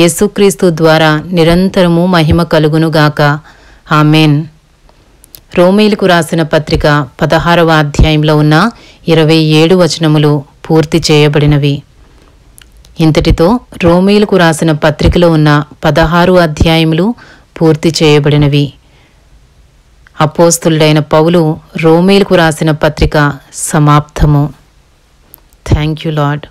యేసుక్రీస్తు ద్వారా నిరంతరము మహిమ కలుగునుగాక. ఆమెన్. రోమీయులకు రాసిన పత్రిక 16వ అధ్యాయంలో ఉన్న 27 వచనములు పూర్తి చేయబడినవి. ఇంతటితో రోమీయులకు రాసిన పత్రికలో ఉన్న 16 అధ్యాయములు పూర్తి చేయబడినవి. అపోస్తులుడైన పౌలు రోమీయులకు రాసిన పత్రిక సమాప్తము. Thank you lord.